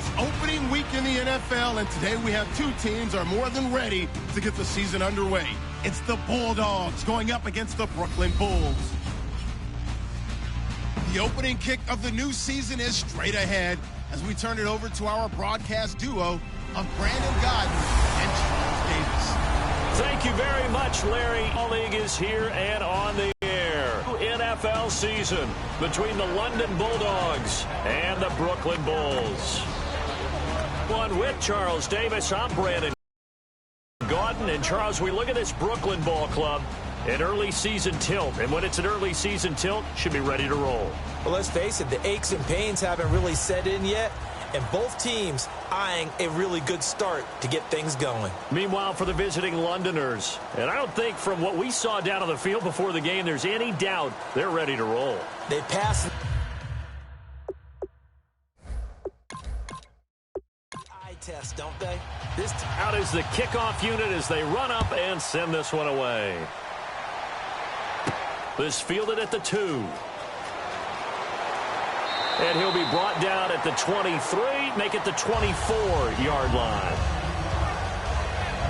It's opening week in the NFL, and today we have two teams are more than ready to get the season underway. It's the Bulldogs going up against the Brooklyn Bulls. The opening kick of the new season is straight ahead as we turn it over to our broadcast duo of Brandon Godden and Charles Davis. Thank you very much, Larry. All League is here and on the air. NFL season between the London Bulldogs and the Brooklyn Bulls. One with Charles Davis. I'm Brandon Godden. And Charles, we look at this Brooklyn ball club. An early season tilt, and when it's an early season tilt, should be ready to roll. Well, let's face it, the aches and pains haven't really set in yet, and both teams eyeing a really good start to get things going. Meanwhile, for the visiting Londoners, and I don't think from what we saw down on the field before the game, there's any doubt they're ready to roll. They passed eye test, don't they? This out is the kickoff unit as they run up and send this one away. This fielded at the 2. And he'll be brought down at the 23, make it the 24-yard line.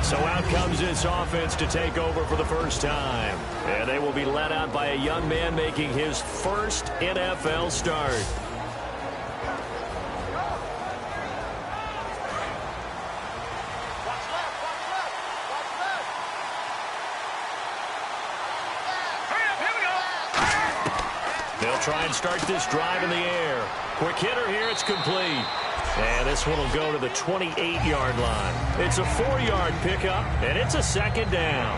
So out comes this offense to take over for the first time. And they will be led out by a young man making his first NFL start. They'll try and start this drive in the air. Quick hitter here, it's complete. And this one will go to the 28-yard line. It's a 4-yard pickup, and it's a second down.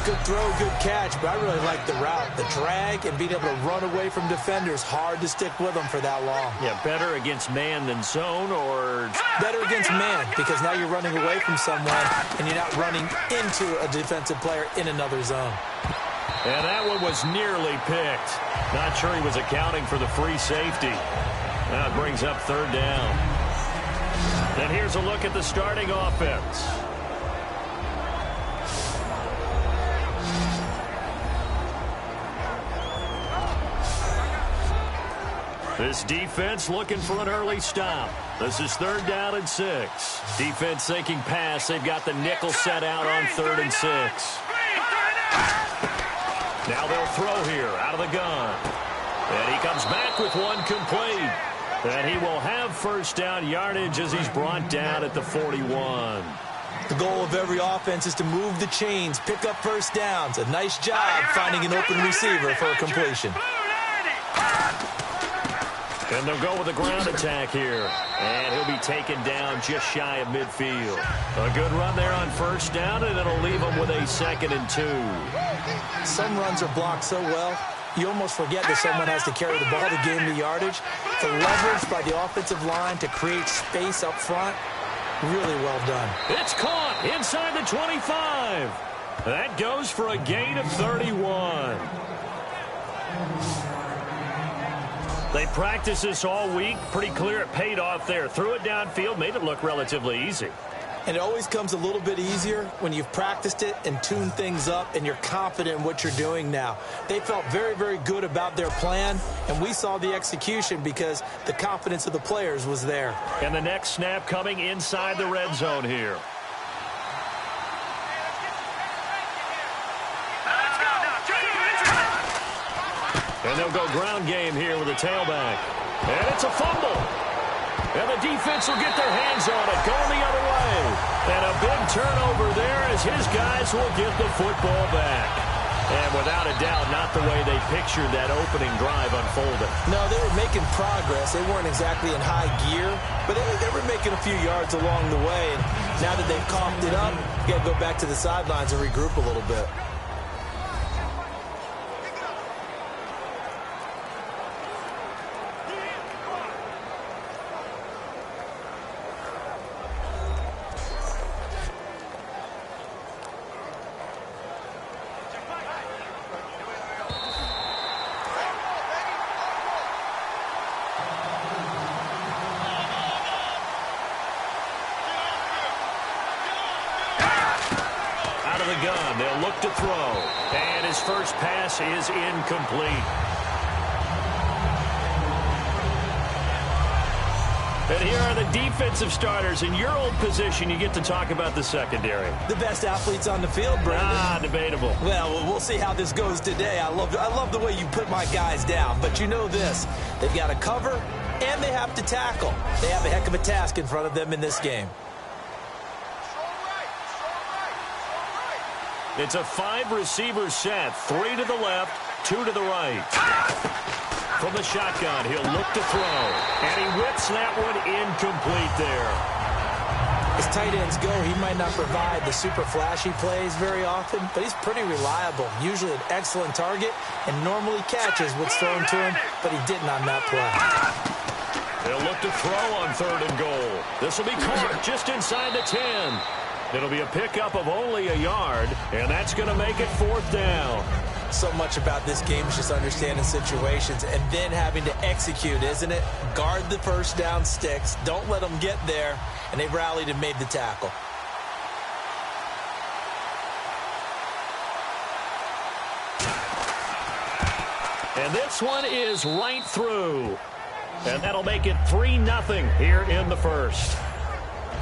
Good throw, good catch, but I really like the route. The drag and being able to run away from defenders, hard to stick with them for that long. Yeah, better against man than zone, or? Better against man, because now you're running away from someone, and you're not running into a defensive player in another zone. And that one was nearly picked. Not sure he was accounting for the free safety. Now it brings up third down. And here's a look at the starting offense. This defense looking for an early stop. This is third down and 6. Defense thinking pass. They've got the nickel set out on 3rd and 6. Now they'll throw here out of the gun. And he comes back with one complete. And he will have first down yardage as he's brought down at the 41. The goal of every offense is to move the chains, pick up first downs. A nice job finding an open receiver for a completion. And they'll go with a ground attack here. And he'll be taken down just shy of midfield. A good run there on first down, and it'll leave him with a 2nd and 2. Some runs are blocked so well, you almost forget that someone has to carry the ball to gain the yardage. The leverage by the offensive line to create space up front, really well done. It's caught inside the 25. That goes for a gain of 31. They practiced this all week. Pretty clear it paid off there. Threw it downfield, made it look relatively easy. And it always comes a little bit easier when you've practiced it and tuned things up and you're confident in what you're doing now. They felt very, very good about their plan, and we saw the execution because the confidence of the players was there. And the next snap coming inside the red zone here. And they'll go ground game here with a tailback. And it's a fumble. And the defense will get their hands on it, going the other way. And a big turnover there as his guys will get the football back. And without a doubt, not the way they pictured that opening drive unfolding. No, they were making progress. They weren't exactly in high gear, but they were making a few yards along the way. And now that they've coughed it up, you got to go back to the sidelines and regroup a little bit. Gun. They'll look to throw. And his first pass is incomplete. And here are the defensive starters. In your old position, you get to talk about the secondary. The best athletes on the field, Brandon. Debatable. Well, we'll see how this goes today. I love the way you put my guys down. But you know this. They've got to cover, and they have to tackle. They have a heck of a task in front of them in this game. It's a 5-receiver set. 3 to the left, 2 to the right. From the shotgun, he'll look to throw. And he whips that one incomplete there. As tight ends go, he might not provide the super flashy plays very often, but he's pretty reliable. Usually an excellent target and normally catches what's thrown to him, but he didn't on that play. He'll look to throw on 3rd and goal. This will be caught just inside the 10. It'll be a pickup of only a yard, and that's going to make it 4th down. So much about this game is just understanding situations and then having to execute, isn't it? Guard the first down sticks. Don't let them get there. And they rallied and made the tackle. And this one is right through. And that'll make it 3-0 here in the first.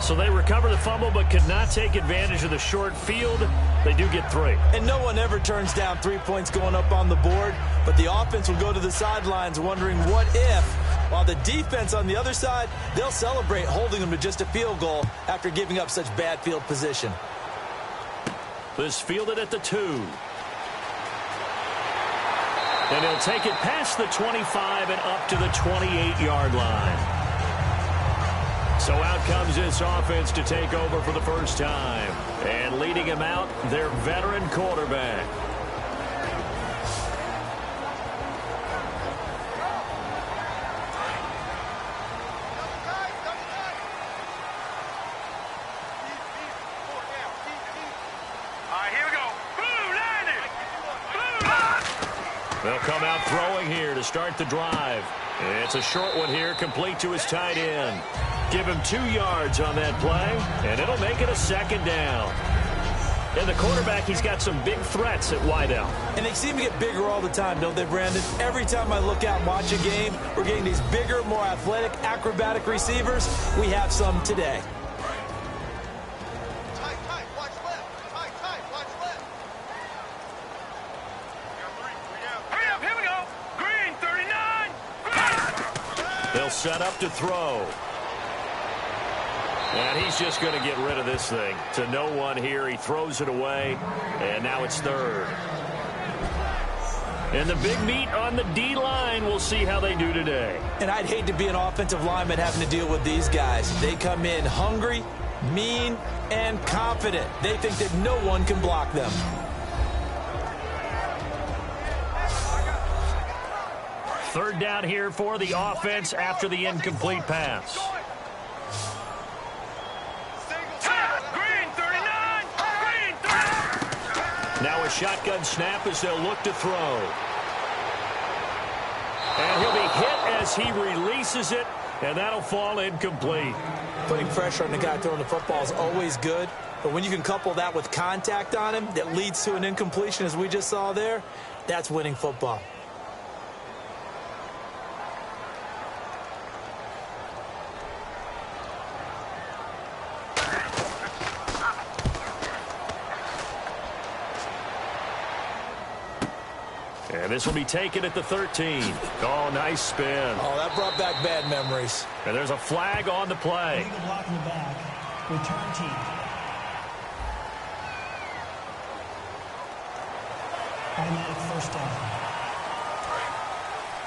So they recover the fumble but could not take advantage of the short field. They do get 3. And no one ever turns down 3 points going up on the board, but the offense will go to the sidelines wondering what if, while the defense on the other side, they'll celebrate holding them to just a field goal after giving up such bad field position. This fielded at the 2. And he'll take it past the 25 and up to the 28-yard line. So out comes this offense to take over for the first time. And leading him out, their veteran quarterback. Here we go. Boom, landed. They'll come out throwing here to start the drive. It's a short one here, complete to his tight end. Give him 2 yards on that play, and it'll make it a 2nd down. And the quarterback, he's got some big threats at wideout. And they seem to get bigger all the time, don't they, Brandon? Every time I look out and watch a game, we're getting these bigger, more athletic, acrobatic receivers. We have some today. Tight, watch left. Tight, watch left. Hurry up, here we go. Green, 39. They'll set up to throw. And he's just going to get rid of this thing. To no one here. He throws it away. And now it's 3rd. And the big meat on the D-line. We'll see how they do today. And I'd hate to be an offensive lineman having to deal with these guys. They come in hungry, mean, and confident. They think that no one can block them. Third down here for the offense after the incomplete pass. Now a shotgun snap as they'll look to throw. And he'll be hit as he releases it, and that'll fall incomplete. Putting pressure on the guy throwing the football is always good, but when you can couple that with contact on him that leads to an incompletion, as we just saw there, that's winning football. And this will be taken at the 13. Oh, nice spin. Oh, that brought back bad memories. And there's a flag on the play. Legal block in the back. Return team. Automatic first down.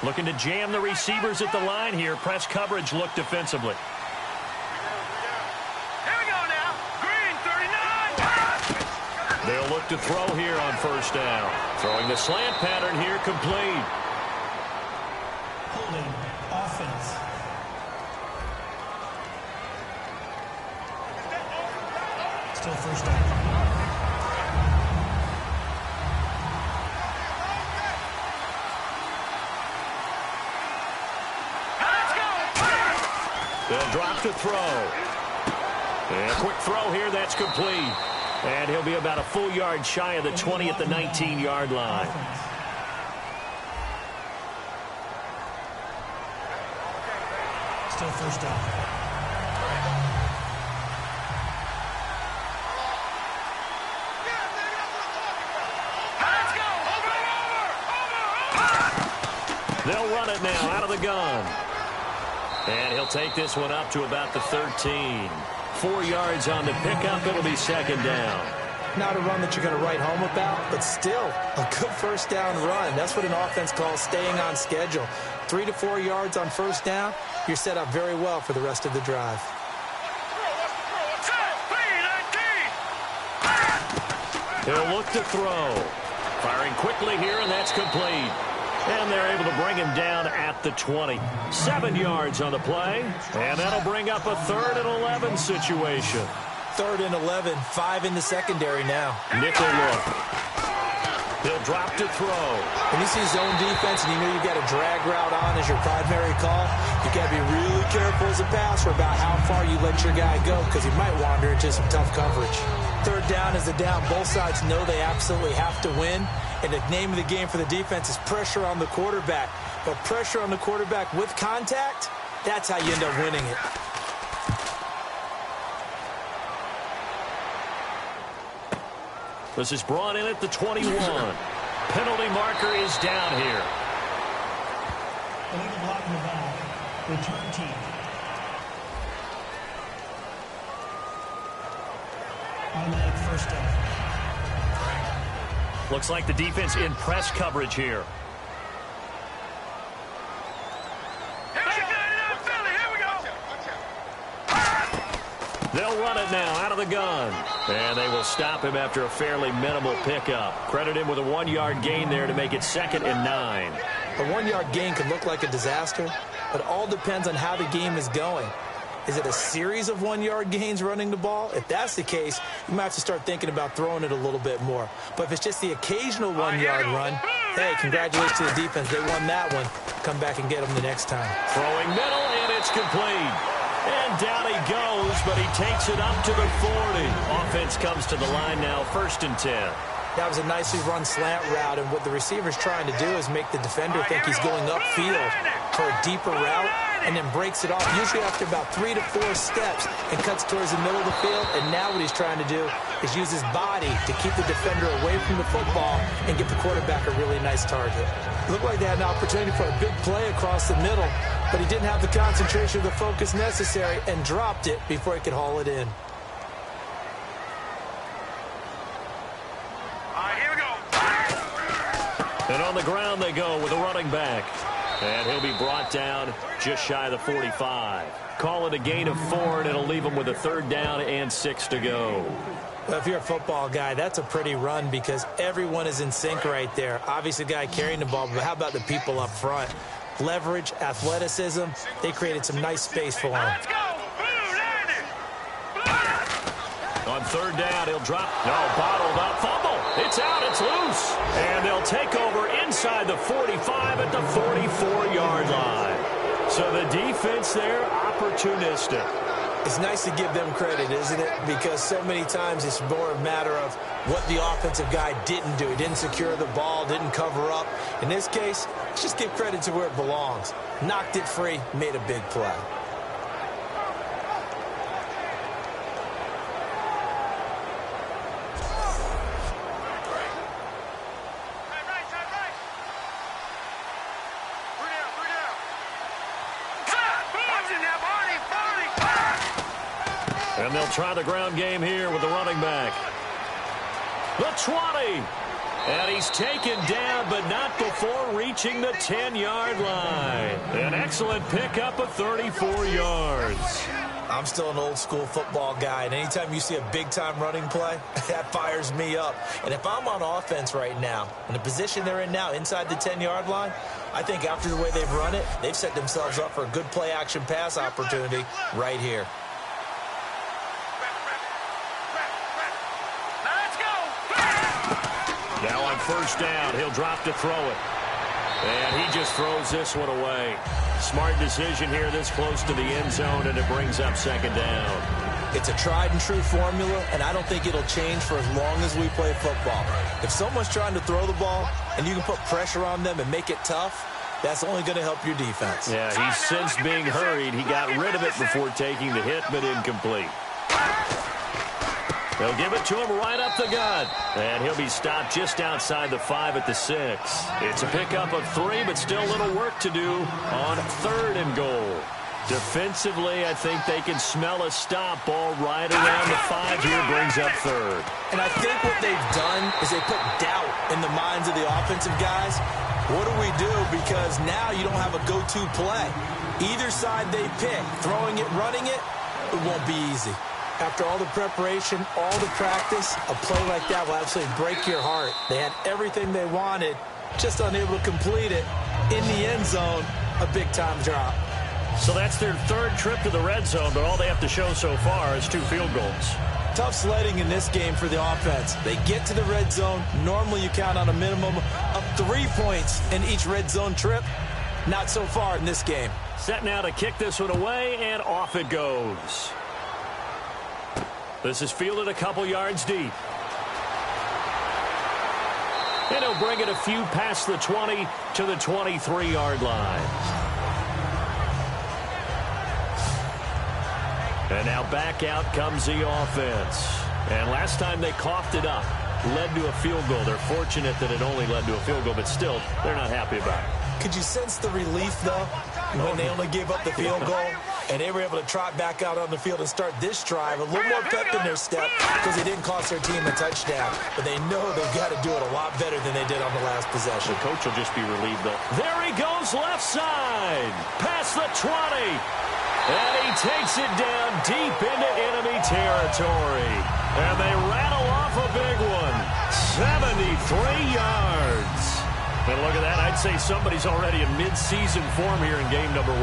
Looking to jam the receivers at the line here. Press coverage look defensively. Here we go now. Green, 39. They'll look to throw here on first down. Throwing the slant pattern here complete. Holding offense. Still first down. They'll drop to throw. And a quick throw here, that's complete. And he'll be about a full yard shy of the 20 at the 19-yard line. Still first down. They'll run it now out of the gun. And he'll take this one up to about the 13. 4 yards on the pickup. It'll be second down. Not a run that you're going to write home about, but still a good first down run. That's what an offense calls staying on schedule. 3 to 4 yards on first down, you're set up very well for the rest of the drive. He'll look to throw. Firing quickly here, and that's complete. And they're able to bring him down at the 20. 7 yards on the play, and that'll bring up a 3rd and 11 situation. 3rd and 11, 5 in the secondary now. Nickel look. He'll drop to throw. When you see zone defense and you know you've got a drag route on as your primary call, you got to be really careful as a passer about how far you let your guy go because he might wander into some tough coverage. 3rd down is the down. Both sides know they absolutely have to win. And the name of the game for the defense is pressure on the quarterback. But pressure on the quarterback with contact, that's how you end up winning it. This is brought in at the 21. Penalty marker is down here. Illegal block in the back. Return team. Automatic first down. Looks like the defense in press coverage here. They'll run it now out of the gun. And they will stop him after a fairly minimal pickup. Credit him with a 1-yard gain there to make it 2nd and 9. A 1-yard gain could look like a disaster, but all depends on how the game is going. Is it a series of 1-yard gains running the ball? If that's the case, you might have to start thinking about throwing it a little bit more. But if it's just the occasional 1-yard run, hey, congratulations to the defense. They won that one. Come back and get them the next time. Throwing middle, and it's complete. And down he goes, but he takes it up to the 40. Offense comes to the line now, 1st and 10. That was a nicely run slant route, and what the receiver's trying to do is make the defender think he's going upfield for a deeper route, and then breaks it off, usually after about 3 to 4 steps, and cuts towards the middle of the field. And now what he's trying to do is use his body to keep the defender away from the football and give the quarterback a really nice target. It looked like they had an opportunity for a big play across the middle, but he didn't have the concentration or the focus necessary and dropped it before he could haul it in. And on the ground they go with a running back. And he'll be brought down just shy of the 45. Call it a gain of 4, and it'll leave him with a 3rd down and 6 to go. Well, if you're a football guy, that's a pretty run because everyone is in sync right there. Obviously, the guy carrying the ball, but how about the people up front? Leverage, athleticism, they created some nice space for him. Let's go! On 3rd down, he'll drop. No, bottled up. Fumble. It's out. It's loose. And they'll take over inside the 45 at the 44-yard line. So the defense there, opportunistic. It's nice to give them credit, isn't it? Because so many times it's more a matter of what the offensive guy didn't do. He didn't secure the ball, didn't cover up. In this case, just give credit to where it belongs. Knocked it free, made a big play. And they'll try the ground game here with the running back. The 20. And he's taken down, but not before reaching the 10-yard line. An excellent pickup of 34 yards. I'm still an old-school football guy, and anytime you see a big-time running play, that fires me up. And if I'm on offense right now, in the position they're in now, inside the 10-yard line, I think after the way they've run it, they've set themselves up for a good play-action pass opportunity right here. Now on 1st down, he'll drop to throw it. And he just throws this one away. Smart decision here this close to the end zone, and it brings up 2nd down. It's a tried-and-true formula, and I don't think it'll change for as long as we play football. If someone's trying to throw the ball and you can put pressure on them and make it tough, that's only going to help your defense. Yeah, he's since being hurried. He got rid of it before taking the hit, but incomplete. They'll give it to him right up the gut. And he'll be stopped just outside the 5 at the 6. It's a pickup of 3, but still a little work to do on 3rd and goal. Defensively, I think they can smell a stop. Ball right around the 5 here, brings up 3rd. And I think what they've done is they put doubt in the minds of the offensive guys. What do we do? Because now you don't have a go-to play. Either side they pick, throwing it, running it, it won't be easy. After all the preparation, all the practice, a play like that will absolutely break your heart. They had everything they wanted, just unable to complete it. In the end zone, a big-time drop. So that's their 3rd trip to the red zone, but all they have to show so far is 2 field goals. Tough sledding in this game for the offense. They get to the red zone. Normally you count on a minimum of 3 points in each red zone trip. Not so far in this game. Set now to kick this one away, and off it goes. This is fielded a couple yards deep. And he'll bring it a few past the 20 to the 23-yard line. And now back out comes the offense. And last time they coughed it up, led to a field goal. They're fortunate that it only led to a field goal, but still, they're not happy about it. Could you sense the relief, though, when they only gave up the field goal and they were able to trot back out on the field and start this drive? A little more pep in their step because they didn't cost their team a touchdown. But they know they've got to do it a lot better than they did on the last possession. The coach will just be relieved, though. There he goes, left side, past the 20. And he takes it down deep into enemy territory. And they rattle off a big one. 73 yards. And look at that. I'd say somebody's already in mid-season form here in game number 1.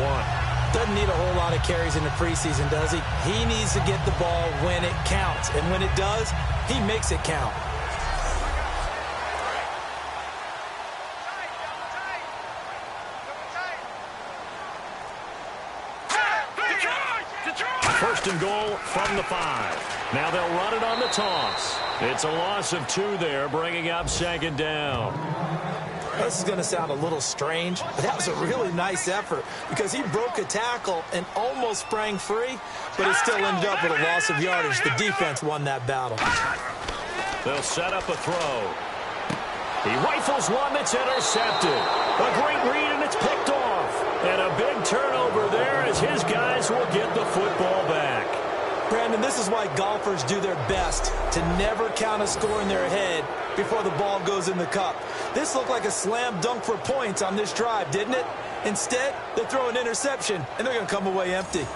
Doesn't need a whole lot of carries in the preseason, does he? He needs to get the ball when it counts. And when it does, he makes it count. First and goal from the 5. Now they'll run it on the toss. It's a loss of 2 there, bringing up 2nd down. This is going to sound a little strange, but that was a really nice effort because he broke a tackle and almost sprang free, but it still ended up with a loss of yardage. The defense won that battle. They'll set up a throw. He rifles one that's intercepted. A great read, and it's picked off. And a big turnover there as his guys will get the football back. Brandon, this is why golfers do their best to never count a score in their head before the ball goes in the cup. This looked like a slam dunk for points on this drive, didn't it? Instead, they throw an interception, and they're going to come away empty.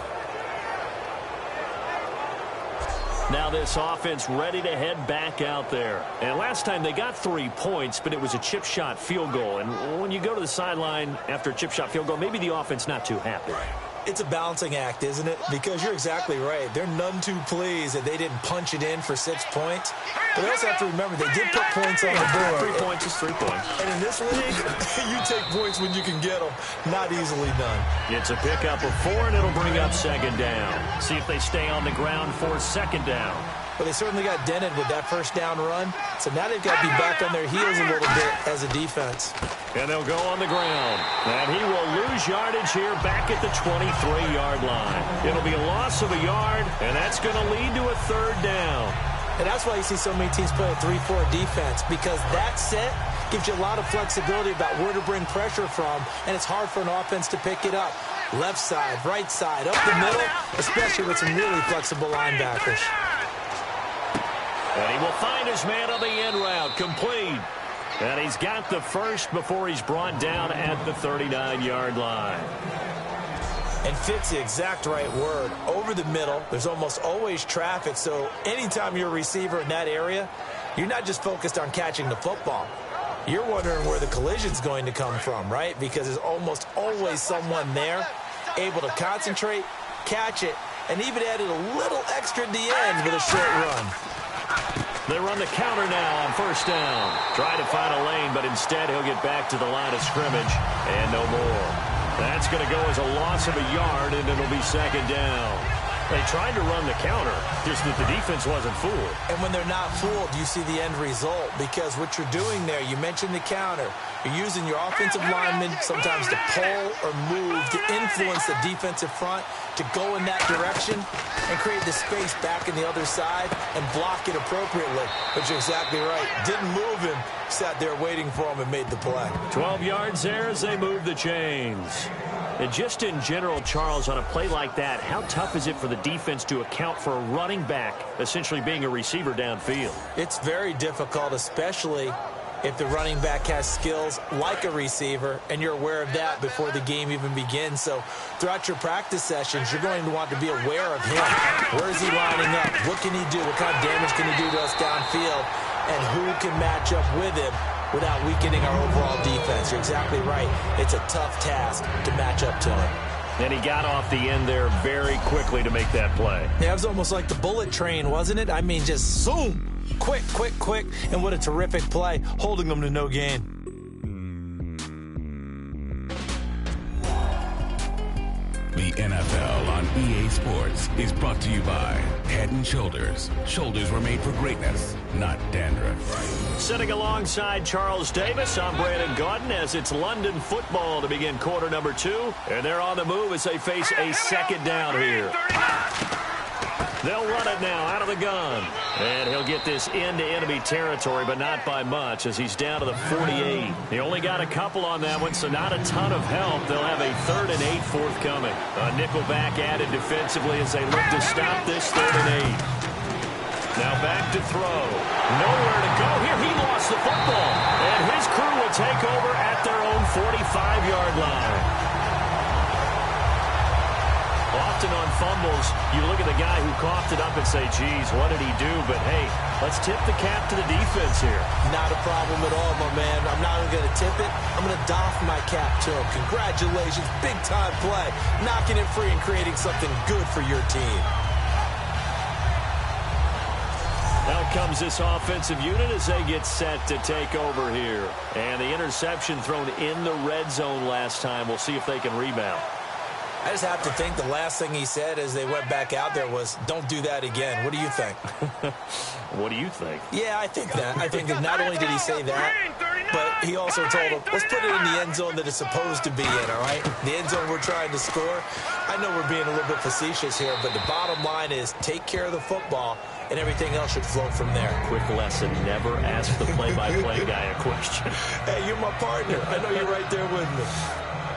Now this offense ready to head back out there. And last time they got 3 points, but it was a chip shot field goal. And when you go to the sideline after a chip shot field goal, maybe the offense not too happy. It's a balancing act, isn't it? Because you're exactly right. They're none too pleased that they didn't punch it in for 6 points. But they also have to remember they did put points on the board. 3 points is 3 points. And in this league, you take points when you can get them. Not easily done. It's a pickup of 4, and it'll bring up 2nd down. See if they stay on the ground for 2nd down. But they certainly got dented with that first down run. So now they've got to be back on their heels a little bit as a defense. And they'll go on the ground. And he will lose yardage here back at the 23-yard line. It'll be a loss of a yard, and that's going to lead to a 3rd down. And that's why you see so many teams play a 3-4 defense, because that set gives you a lot of flexibility about where to bring pressure from, and it's hard for an offense to pick it up. Left side, right side, up the middle, especially with some really flexible linebackers. And he will find his man on the end route, complete. And he's got the first before he's brought down at the 39-yard line. And fit's the exact right word. Over the middle, there's almost always traffic, so anytime you're a receiver in that area, you're not just focused on catching the football. You're wondering where the collision's going to come from, right? Because there's almost always someone there able to concentrate, catch it, and even added a little extra at the end with a short run. They run the counter now on 1st down. Try to find a lane, but instead he'll get back to the line of scrimmage and no more. That's going to go as a loss of a yard, and it'll be 2nd down. They tried to run the counter, just that the defense wasn't fooled. And when they're not fooled, you see the end result, because what you're doing there, you mentioned the counter. You're using your offensive linemen sometimes to pull or move to influence the defensive front to go in that direction and create the space back in the other side and block it appropriately. But you're exactly right. Didn't move him. Sat there waiting for him and made the play. 12 yards there as they move the chains. And just in general, Charles, on a play like that, how tough is it for the defense to account for a running back essentially being a receiver downfield? It's very difficult, especially if the running back has skills like a receiver, and you're aware of that before the game even begins. So throughout your practice sessions, you're going to want to be aware of him. Where is he lining up? What can he do? What kind of damage can he do to us downfield? And who can match up with him without weakening our overall defense? You're exactly right. It's a tough task to match up to him. And he got off the end there very quickly to make that play. Yeah, it was almost like the bullet train, wasn't it? I mean, just zoom. Quick, quick, quick. And what a terrific play, holding them to no gain. The NFL on EA Sports is brought to you by Head & Shoulders. Shoulders were made for greatness, not dandruff. Sitting alongside Charles Davis, I'm Brandon Gaudin as it's London football to begin quarter number 2. And they're on the move as they face a second down here. They'll run it now out of the gun. And he'll get this into enemy territory, but not by much as he's down to the 48. He only got a couple on that one, so not a ton of help. They'll have a 3rd and 8 forthcoming. A nickel back added defensively as they look to stop this 3rd and 8. Now back to throw. Nowhere to go here. He lost the football. And his crew will take over at their own 45-yard line. Often on fumbles, you look at the guy who coughed it up and say, geez, what did he do? But, hey, let's tip the cap to the defense here. Not a problem at all, my man. I'm not even going to tip it. I'm going to doff my cap to him. Congratulations. Big-time play. Knocking it free and creating something good for your team. Out comes this offensive unit as they get set to take over here. And the interception thrown in the red zone last time. We'll see if they can rebound. I just have to think the last thing he said as they went back out there was, don't do that again. What do you think? What do you think? Yeah, I think that. I think that not only did he say that, but he also told him, let's put it in the end zone that it's supposed to be in, all right? The end zone we're trying to score. I know we're being a little bit facetious here, but the bottom line is take care of the football, and everything else should flow from there. Quick lesson, never ask the play-by-play guy a question. Hey, you're my partner. I know you're right there with me.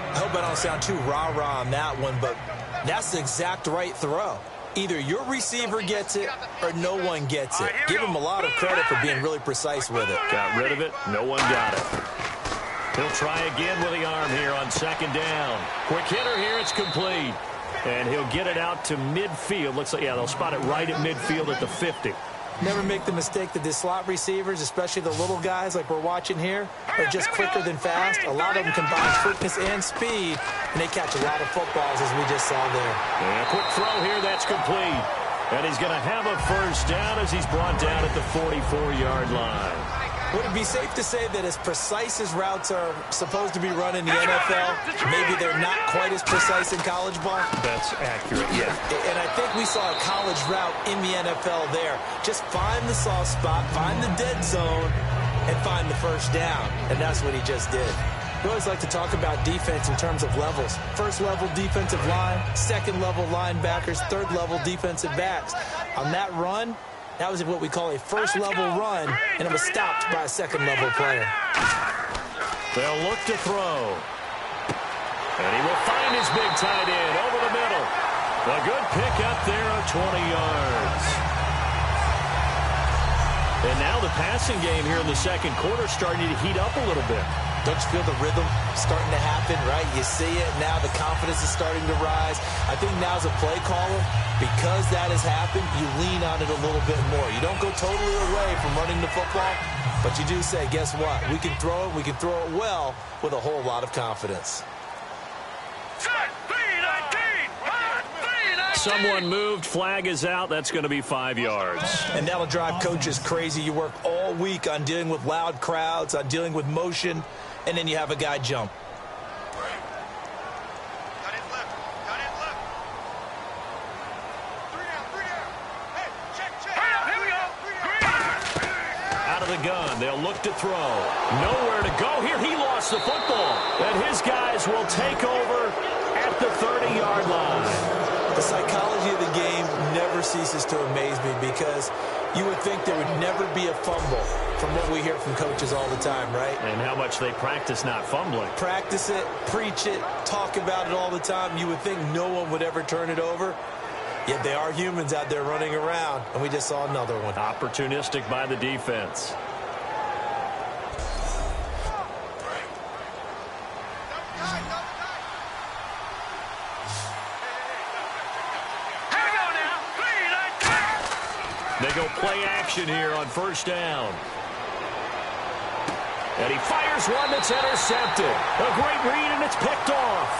I hope I don't sound too rah-rah on that one, but that's the exact right throw. Either your receiver gets it or no one gets it. Give him a lot of credit for being really precise with it. Got rid of it. No one got it. He'll try again with the arm here on 2nd down. Quick hitter here. It's complete. And he'll get it out to midfield. Looks like, yeah, they'll spot it right at midfield at the 50. Never make the mistake that the slot receivers, especially the little guys like we're watching here, are just quicker than fast. A lot of them combine quickness and speed, and they catch a lot of footballs, as we just saw there. And a quick throw here, that's complete. And he's going to have a 1st down as he's brought down at the 44-yard line. Would it be safe to say that as precise as routes are supposed to be run in the NFL, maybe they're not quite as precise in college ball? That's accurate, yeah. And I think we saw a college route in the NFL there. Just find the soft spot, find the dead zone, and find the 1st down. And that's what he just did. We always like to talk about defense in terms of levels. 1st level defensive line, 2nd level linebackers, 3rd level defensive backs. On that run, that was what we call a 1st level run, and it was stopped by a 2nd level player. They'll look to throw. And he will find his big tight end over the middle. A good pick up there of 20 yards. And now the passing game here in the 2nd quarter starting to heat up a little bit. Don't you feel the rhythm starting to happen, right? You see it now. The confidence is starting to rise. I think now as a play caller, because that has happened, you lean on it a little bit more. You don't go totally away from running the football, but you do say, guess what? We can throw it. We can throw it well with a whole lot of confidence. Someone moved. Flag is out. That's going to be 5 yards. And that'll drive coaches crazy. You work all week on dealing with loud crowds, on dealing with motion, and then you have a guy jump. of the gun. They'll look to throw. Nowhere to go here. He lost the football. And his guys will take over at the 30-yard line. The psychology of the game never ceases to amaze me because you would think there would never be a fumble from what we hear from coaches all the time, right? And how much they practice not fumbling. Practice it, preach it, talk about it all the time. You would think no one would ever turn it over. Yet they are humans out there running around, and we just saw another one. Opportunistic by the defense. They go play action here on first down. And he fires one that's intercepted. A great read, and it's picked off.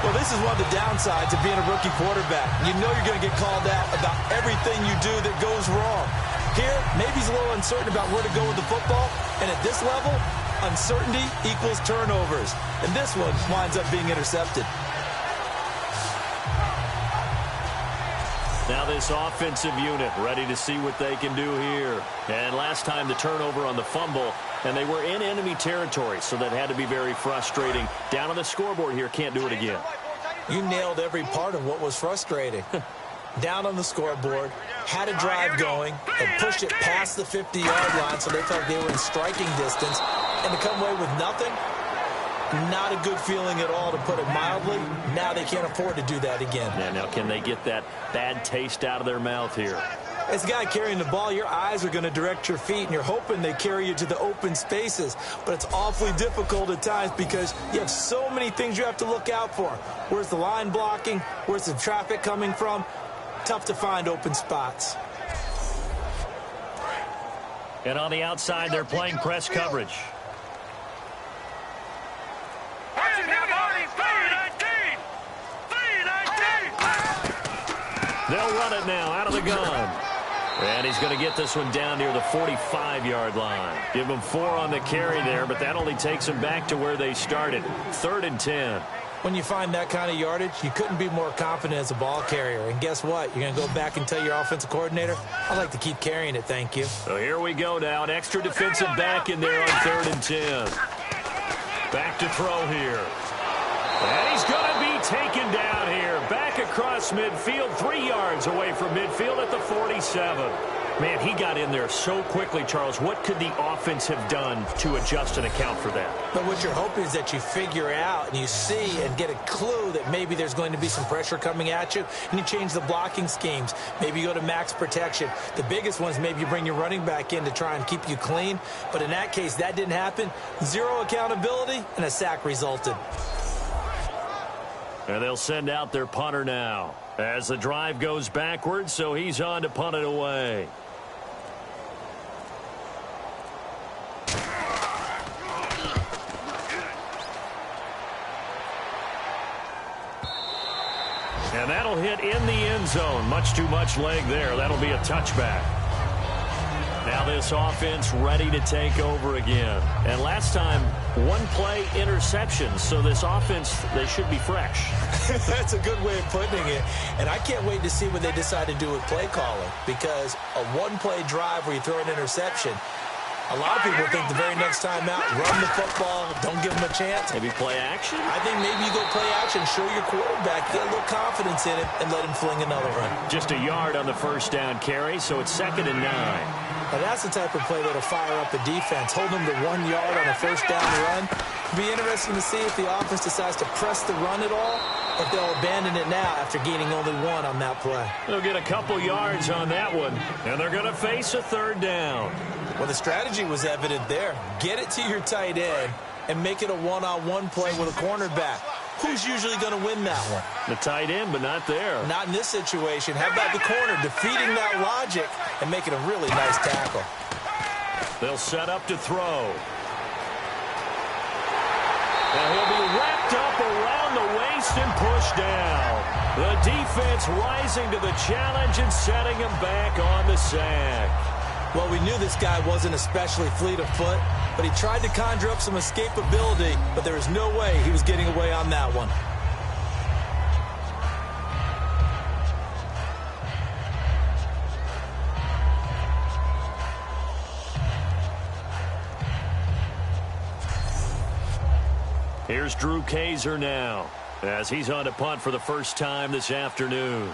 Well, this is one of the downsides of being a rookie quarterback. You know you're going to get called out about everything you do that goes wrong. Here, maybe he's a little uncertain about where to go with the football. And at this level, uncertainty equals turnovers. And this one winds up being intercepted. Now this offensive unit ready to see what they can do here. And last time the turnover on the fumble, and they were in enemy territory, so that had to be very frustrating. Down on the scoreboard here, can't do it again. You nailed every part of what was frustrating. Down on the scoreboard, had a drive going, and pushed it past the 50-yard line so they felt they were in striking distance, and to come away with nothing, not a good feeling at all, to put it mildly. Now they can't afford to do that again. Yeah, now can they get that bad taste out of their mouth here? As a guy carrying the ball, your eyes are going to direct your feet, and you're hoping they carry you to the open spaces. But it's awfully difficult at times because you have so many things you have to look out for. Where's the line blocking? Where's the traffic coming from? Tough to find open spots. And on the outside, they're playing press coverage. They'll run it now out of the gun. And he's going to get this one down near the 45-yard line. Give him 4 on the carry there, but that only takes them back to where they started. 3rd and 10. When you find that kind of yardage, you couldn't be more confident as a ball carrier. And guess what? You're going to go back and tell your offensive coordinator, I'd like to keep carrying it, thank you. So here we go now. An extra defensive back in there on 3rd and 10. Back to throw here. And he's going to be taken down here. Back across midfield, 3 yards away from midfield at the 47. Man, he got in there so quickly, Charles. What could the offense have done to adjust and account for that? But what you're hoping is that you figure out and you see and get a clue that maybe there's going to be some pressure coming at you, and you change the blocking schemes. Maybe you go to max protection. The biggest ones, maybe you bring your running back in to try and keep you clean. But in that case, that didn't happen. 0 accountability, and a sack resulted. And they'll send out their punter now as the drive goes backwards, so he's on to punt it away. And that'll hit in the end zone. Much too much leg there. That'll be a touchback. Now this offense ready to take over again. And last time, 1 play interception. So this offense, they should be fresh. That's a good way of putting it. And I can't wait to see what they decide to do with play calling. Because a 1-play drive where you throw an interception, a lot of people think the very next time out, run the football, don't give them a chance. Maybe play action? I think maybe you go play action, show your quarterback, get a little confidence in it, and let him fling another one. Just a yard on the first down carry, so it's 2nd and 9. Now that's the type of play that'll fire up the defense. Hold them to 1 yard on a first down run. It'll be interesting to see if the offense decides to press the run at all, or if they'll abandon it now after gaining only 1 on that play. They'll get a couple yards on that one, and they're going to face a 3rd down. Well, the strategy was evident there. Get it to your tight end and make it a one-on-one play with a cornerback. Who's usually going to win that one? The tight end, but not there. Not in this situation. How about the corner defeating that logic and making a really nice tackle? They'll set up to throw. And he'll be wrapped up around the waist and pushed down. The defense rising to the challenge and setting him back on the sack. Well, we knew this guy wasn't especially fleet of foot, but he tried to conjure up some escapability, but there was no way he was getting away on that one. Here's Drew Kaiser now as he's on to punt for the first time this afternoon.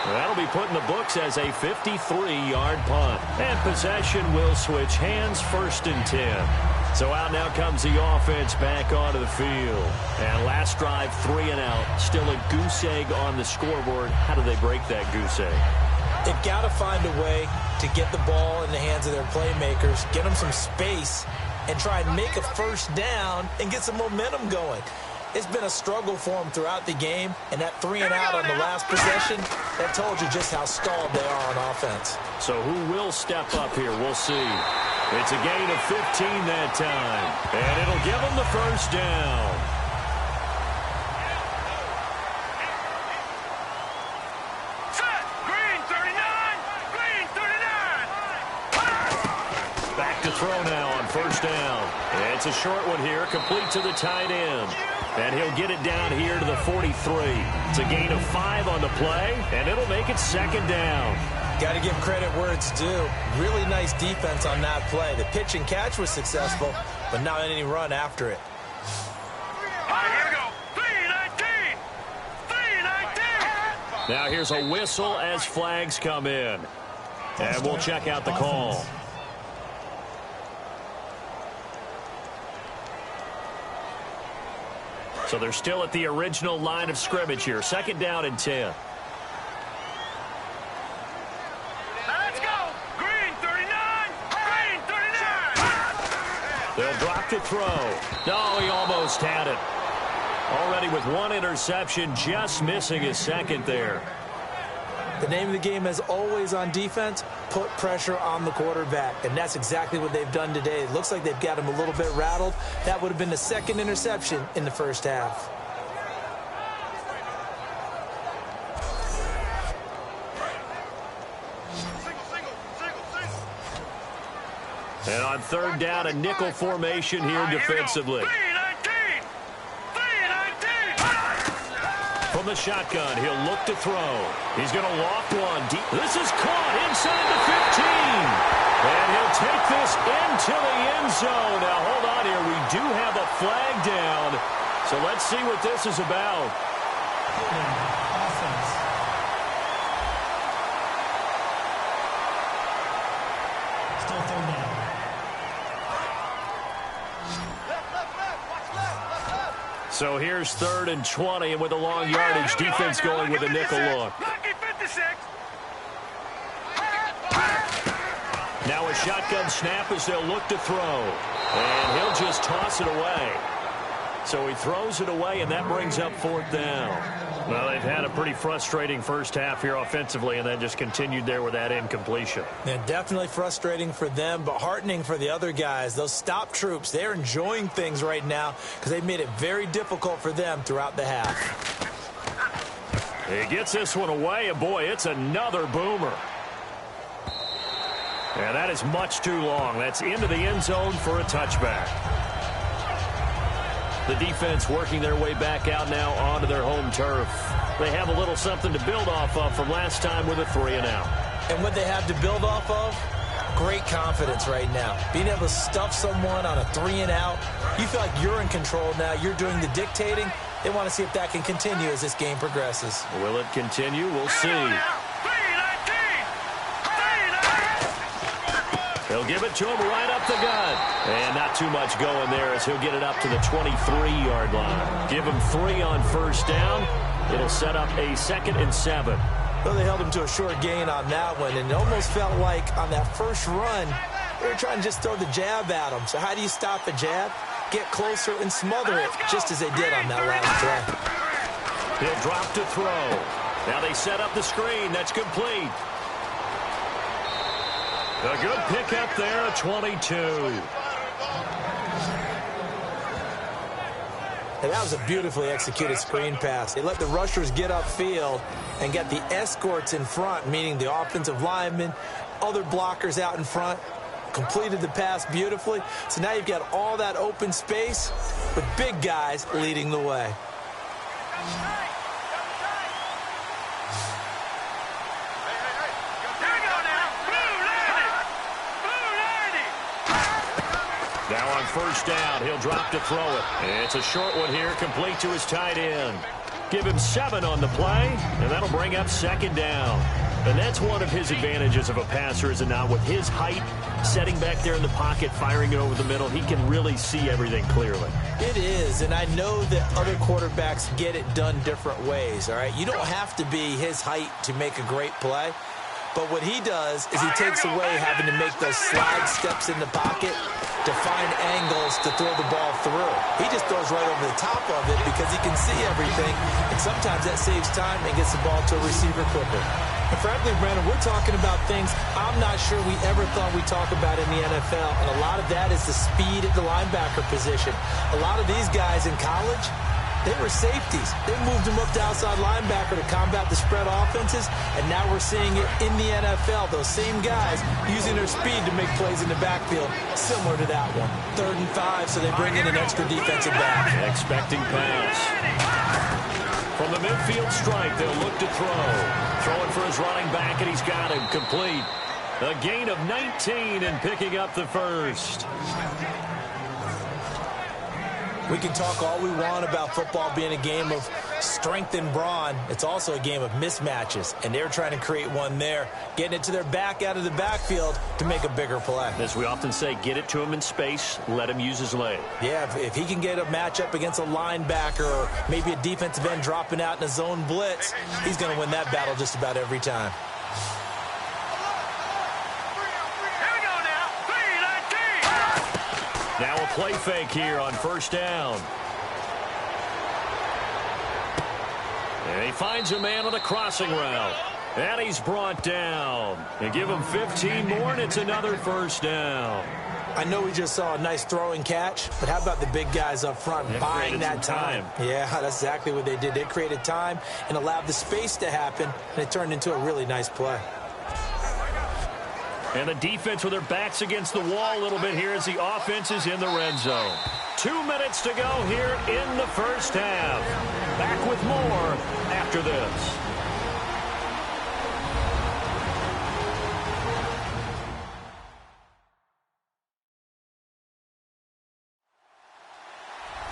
That'll be put in the books as a 53-yard punt. And possession will switch hands, 1st and 10. So out now comes the offense back onto the field. And last drive, 3 and out. Still a goose egg on the scoreboard. How do they break that goose egg? They've got to find a way to get the ball in the hands of their playmakers, get them some space, and try and make a first down and get some momentum going. It's been a struggle for them throughout the game, and that 3 and out on the last possession, that told you just how stalled they are on offense. So who will step up here? We'll see. It's a gain of 15 that time, and it'll give them the first down. Set. Green 39. Green 39. Back to throw now on first down. It's a short one here, complete to the tight end. And he'll get it down here to the 43. It's a gain of 5 on the play, and it'll make it 2nd down. Got to give credit where it's due. Really nice defense on that play. The pitch and catch was successful, but not any run after it. All right, here we go. 319. 319. Now here's a whistle as flags come in. And we'll check out the call. So they're still at the original line of scrimmage here. 2nd down and 10. Let's go. Green 39. Green 39. They'll drop to throw. No, he almost had it. Already with 1 interception, just missing his 2nd there. The name of the game, as always on defense, put pressure on the quarterback. And that's exactly what they've done today. It looks like they've got him a little bit rattled. That would have been the 2nd interception in the first half. And on 3rd down, a nickel formation here defensively. From the shotgun, he'll look to throw. He's going to loft one deep. This is caught inside the 15. And he'll take this into the end zone. Now, hold on here. We do have a flag down. So let's see what this is about. Offense. Still 3rd down. So here's 3rd and 20, and with a long yardage, defense going with a nickel look. Now a shotgun snap as they'll look to throw. And he'll just toss it away. So he throws it away, and that brings up 4th down. Well, they've had a pretty frustrating first half here offensively, and then just continued there with that incompletion. Yeah, definitely frustrating for them, but heartening for the other guys. Those stop troops, they're enjoying things right now because they've made it very difficult for them throughout the half. He gets this one away, and boy, it's another boomer. And that is much too long. That's into the end zone for a touchback. The defense working their way back out now onto their home turf. They have a little something to build off of from last time with a 3 and out. And what they have to build off of, great confidence right now. Being able to stuff someone on a 3 and out, you feel like you're in control now. You're doing the dictating. They want to see if that can continue as this game progresses. Will it continue? We'll see. They'll give it to him right up the gut. And not too much going there as he'll get it up to the 23-yard line. Give him 3 on first down. It'll set up a 2nd and 7. Well, they held him to a short gain on that one, and it almost felt like on that first run, they were trying to just throw the jab at him. So how do you stop a jab? Get closer and smother it, just as they did on that last play. He'll drop to throw. Now they set up the screen. That's complete. A good pickup there at 22. And that was a beautifully executed screen pass. They let the rushers get upfield and got the escorts in front, meaning the offensive linemen, other blockers out in front, completed the pass beautifully. So now you've got all that open space with big guys leading the way. Now on first down, he'll drop to throw it. It's a short one here, complete to his tight end. Give him 7 on the play, and that'll bring up second down. And that's one of his advantages of a passer, is it not? With his height, setting back there in the pocket, firing it over the middle, he can really see everything clearly. It is, and I know that other quarterbacks get it done different ways, all right? You don't have to be his height to make a great play. But what he does is he takes away having to make those slide steps in the pocket to find angles to throw the ball through. He just throws right over the top of it because he can see everything, and sometimes that saves time and gets the ball to a receiver quicker. And frankly, Brandon, we're talking about things I'm not sure we ever thought we'd talk about in the NFL, and a lot of that is the speed at the linebacker position. A lot of these guys in college, they were safeties. They moved them up to outside linebacker to combat the spread offenses, and now we're seeing it in the NFL. Those same guys using their speed to make plays in the backfield, similar to that one. 3rd and 5, so they bring in an extra defensive back. Expecting pass. From the midfield stripe, they'll look to throw. Throwing for his running back, and he's got him complete. A gain of 19 and picking up the first. We can talk all we want about football being a game of strength and brawn. It's also a game of mismatches, and they're trying to create one there, getting it to their back out of the backfield to make a bigger play. As we often say, get it to him in space, let him use his leg. Yeah, if he can get a matchup against a linebacker or maybe a defensive end dropping out in a zone blitz, he's going to win that battle just about every time. Now a play fake here on first down. And he finds a man on the crossing route. And he's brought down. And give him 15 more, and it's another first down. I know we just saw a nice throwing catch, but how about the big guys up front buying that time? Yeah, that's exactly what they did. They created time and allowed the space to happen, and it turned into a really nice play. And the defense with their backs against the wall a little bit here as the offense is in the red zone. 2 minutes to go here in the first half. Back with more after this.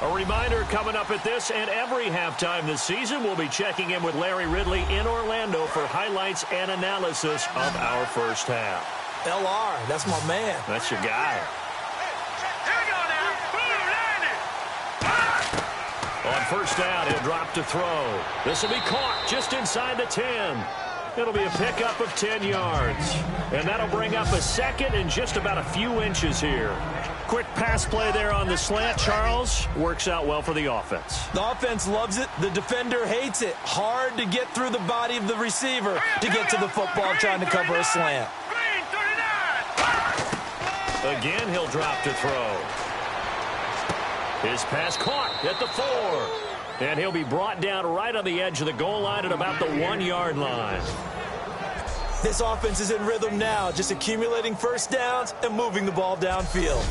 A reminder coming up at this and every halftime this season, we'll be checking in with Larry Ridley in Orlando for highlights and analysis of our first half. LR, that's my man. That's your guy. Here we go now. Boom, landed. On first down, he'll drop to throw. This will be caught just inside the 10. It'll be a pickup of 10 yards. And that'll bring up a second and just about a few inches here. Quick pass play there on the slant, Charles. Works out well for the offense. The offense loves it. The defender hates it. Hard to get through the body of the receiver to get to the football trying to cover a slant. Again, he'll drop to throw. His pass caught at the 4. And he'll be brought down right on the edge of the goal line at about the 1-yard line. This offense is in rhythm now, just accumulating first downs and moving the ball downfield.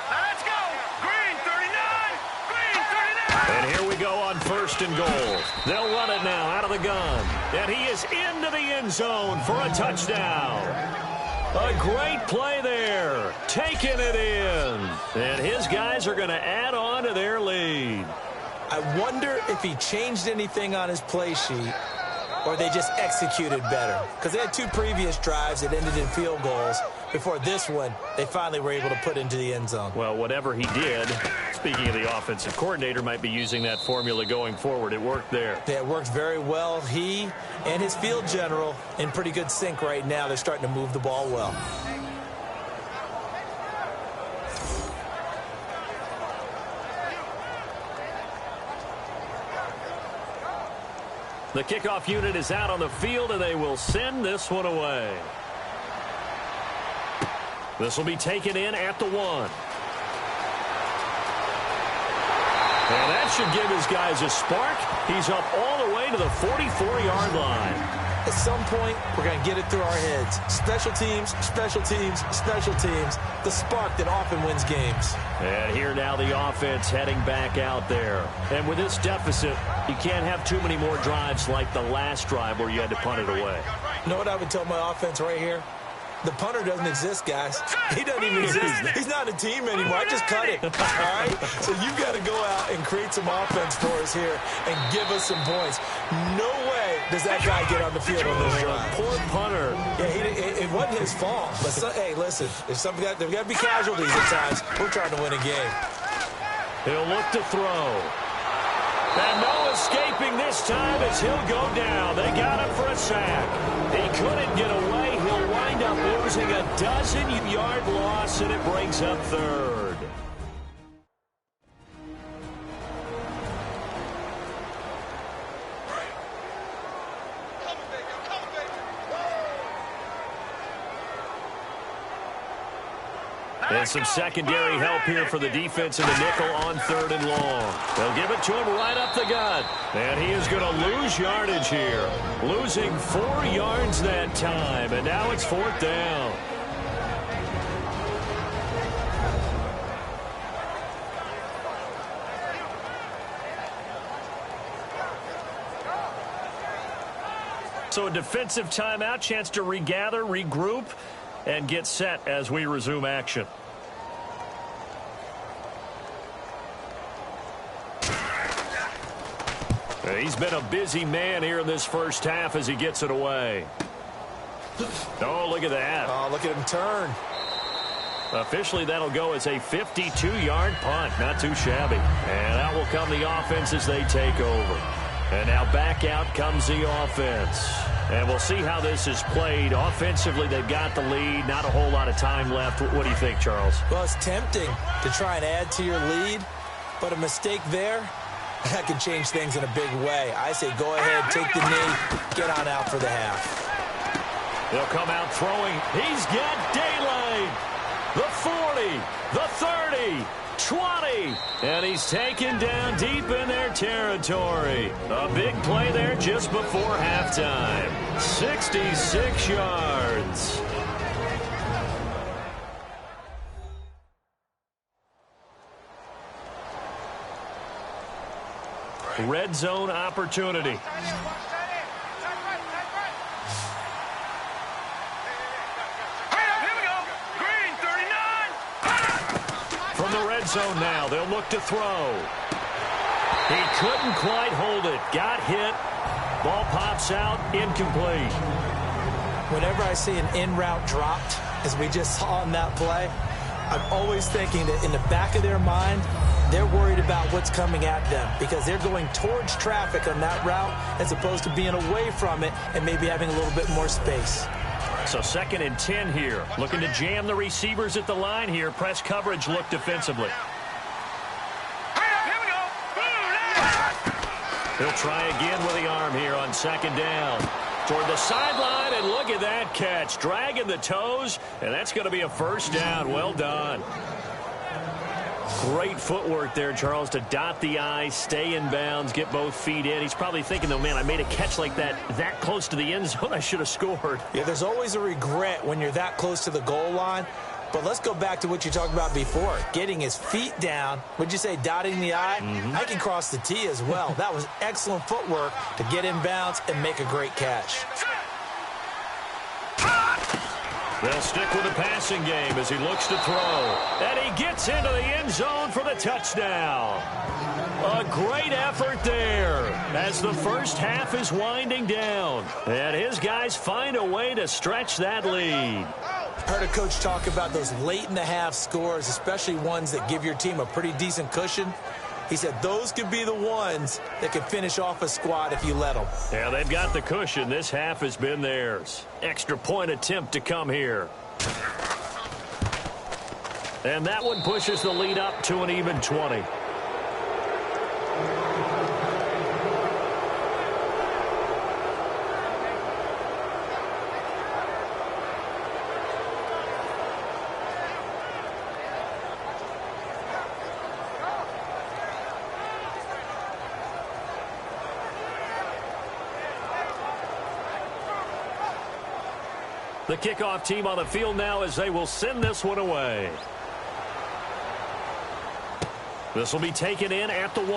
Let's go. Green 39. Green 39. And here we go on first and goal. They'll run it now out of the gun. And he is into the end zone for a touchdown. A great play there. Taking it in. And his guys are going to add on to their lead. I wonder if he changed anything on his play sheet or they just executed better. Because they had 2 previous drives that ended in field goals. Before this one, they finally were able to put into the end zone. Well, whatever he did, speaking of the offensive coordinator, might be using that formula going forward. It worked there. Yeah, it worked very well. He and his field general in pretty good sync right now. They're starting to move the ball well. The kickoff unit is out on the field, and they will send this one away. This will be taken in at the 1. And that should give his guys a spark. He's up all the way to the 44-yard line. At some point, we're going to get it through our heads. Special teams, special teams, special teams. The spark that often wins games. And here now the offense heading back out there. And with this deficit, you can't have too many more drives like the last drive where you had to punt it away. You know what I would tell my offense right here? The punter doesn't exist, guys. He doesn't even exist. He's not a team anymore. I just cut it, all right? So you've got to go out and create some offense for us here and give us some points. No way does that guy get on the field on this drive. Poor punter. Yeah, it wasn't his fault. But hey, listen, there's got to be casualties at times. We're trying to win a game. He'll look to throw. And no escaping this time as he'll go down. They got him for a sack. He couldn't get away. He'll wind up losing a 12-yard loss, and it brings up third. And some secondary help here for the defense in the nickel on 3rd and long. They'll give it to him right up the gut. And he is going to lose yardage here. Losing 4 yards that time. And now it's 4th down. So a defensive timeout, chance to regather, regroup, and get set as we resume action. He's been a busy man here in this first half as he gets it away. Oh, look at that. Oh, look at him turn. Officially, that'll go as a 52-yard punt. Not too shabby. And out will come the offense as they take over. And now back out comes the offense. And we'll see how this is played. Offensively, they've got the lead. Not a whole lot of time left. What do you think, Charles? Well, it's tempting to try and add to your lead, but a mistake there, that can change things in a big way. I say go ahead, take the knee, get on out for the half. They'll come out throwing. He's got daylight. The 40, the 30, 20, and he's taken down deep in their territory. A big play there just before halftime. 66 yards. Red zone opportunity. From the red zone now, they'll look to throw. He couldn't quite hold it. Got hit. Ball pops out, incomplete. Whenever I see an in-route dropped, as we just saw in that play, I'm always thinking that in the back of their mind, they're worried about what's coming at them because they're going towards traffic on that route as opposed to being away from it and maybe having a little bit more space. So 2nd and 10 here. Looking to jam the receivers at the line here. Press coverage look defensively. He'll try again with the arm here on 2nd down. Toward the sideline, and look at that catch. Dragging the toes, and that's going to be a 1st down. Well done. Great footwork there, Charles, to dot the I, stay in bounds, get both feet in. He's probably thinking, though, man, I made a catch like that close to the end zone. I should have scored. Yeah, there's always a regret when you're that close to the goal line. But let's go back to what you talked about before. Getting his feet down. Would you say dotting the I? I can cross the T as well. That was excellent footwork to get in bounds and make a great catch. They'll stick with the passing game as he looks to throw. And he gets into the end zone for the touchdown. A great effort there as the first half is winding down. And his guys find a way to stretch that lead. Heard a coach talk about those late-in-the-half scores, especially ones that give your team a pretty decent cushion. He said those could be the ones that could finish off a squad if you let them. Yeah, they've got the cushion. This half has been theirs. Extra point attempt to come here. And that one pushes the lead up to an even 20. The kickoff team on the field now as they will send this one away. This will be taken in at the 1.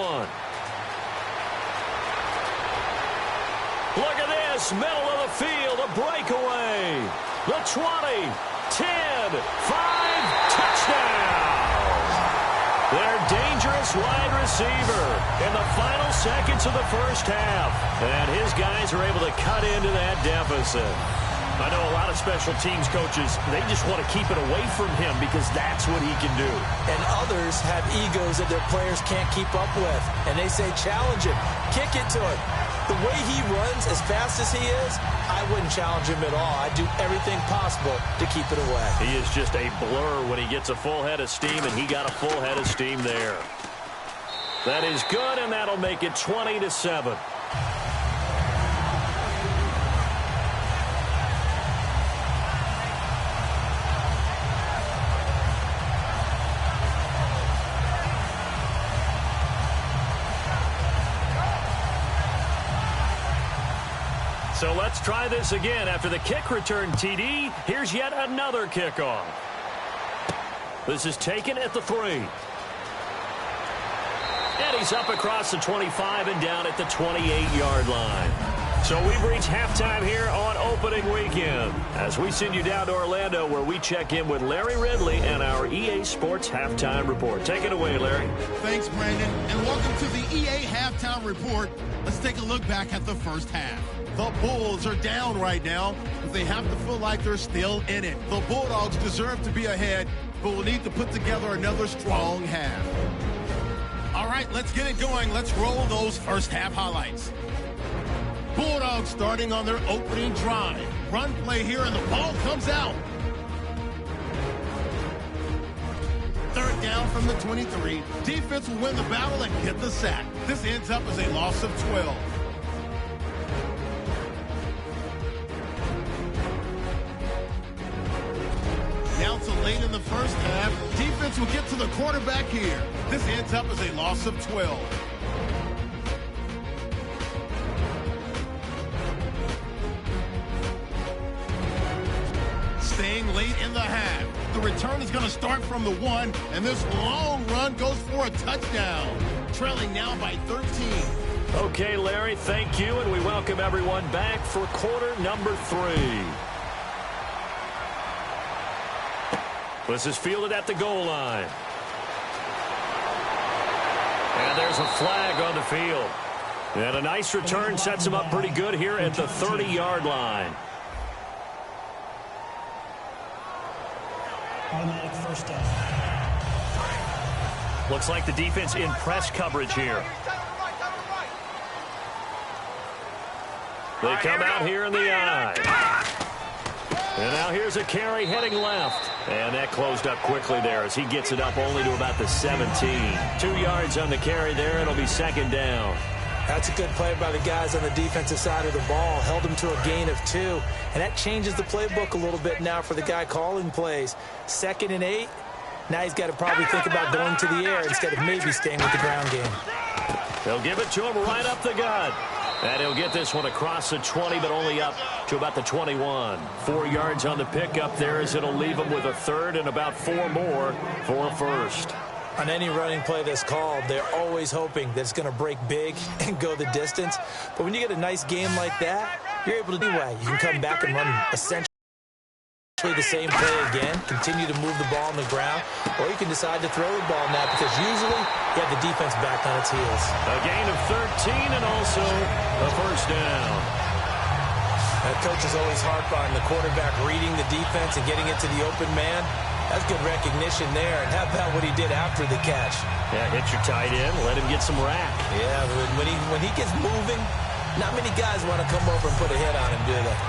Look at this, middle of the field, a breakaway. The 20, 10, 5, touchdown. Their dangerous wide receiver in the final seconds of the first half. And his guys are able to cut into that deficit. I know a lot of special teams coaches, they just want to keep it away from him because that's what he can do. And others have egos that their players can't keep up with. And they say, challenge him, kick it to him. The way he runs as fast as he is, I wouldn't challenge him at all. I'd do everything possible to keep it away. He is just a blur when he gets a full head of steam, and he got a full head of steam there. That is good, and that'll make it 20-7. So let's try this again. After the kick return TD, here's yet another kickoff. This is taken at the 3. And he's up across the 25 and down at the 28-yard line. So we've reached halftime here on opening weekend as we send you down to Orlando where we check in with Larry Ridley and our EA Sports Halftime Report. Take it away, Larry. Thanks, Brandon, and welcome to the EA Halftime Report. Let's take a look back at the first half. The Bulls are down right now, but they have to feel like they're still in it. The Bulldogs deserve to be ahead, but will need to put together another strong half. All right, let's get it going. Let's roll those first half highlights. Bulldogs starting on their opening drive. Run play here, and the ball comes out. Third down from the 23. Defense will win the battle and get the sack. This ends up as a loss of 12. Now to late in the first half, defense will get to the quarterback here. This ends up as a loss of 12. Staying late in the half. The return is going to start from the 1, and this long run goes for a touchdown. Trailing now by 13. Okay, Larry, thank you, and we welcome everyone back for quarter number 3. This is fielded at the goal line. And there's a flag on the field. And a nice return sets him up pretty good here at the 30-yard line. Automatic first down. Looks like the defense in press coverage here. They come out here in the eye. And now here's a carry heading left. And that closed up quickly there as he gets it up only to about the 17. 2 yards on the carry there. It'll be second down. That's a good play by the guys on the defensive side of the ball. Held him to a gain of 2. And that changes the playbook a little bit now for the guy calling plays. 2nd and 8. Now he's got to probably think about going to the air instead of maybe staying with the ground game. They'll give it to him right up the gut. And he'll get this one across the 20, but only up to about the 21. 4 yards on the pickup there as it'll leave him with a third and about 4 more for a first. On any running play that's called, they're always hoping that it's going to break big and go the distance. But when you get a nice game like that, you're able to do that. You can come back and run essentially the same play again, continue to move the ball on the ground, or you can decide to throw the ball now because usually you have the defense back on its heels. A gain of 13 and also a first down. That coach is always harp on the quarterback reading the defense and getting it to the open man. That's good recognition there. And how about what he did after the catch? Yeah, hit your tight end, let him get some rack. Yeah, when he gets moving, not many guys want to come over and put a hit on him, do they?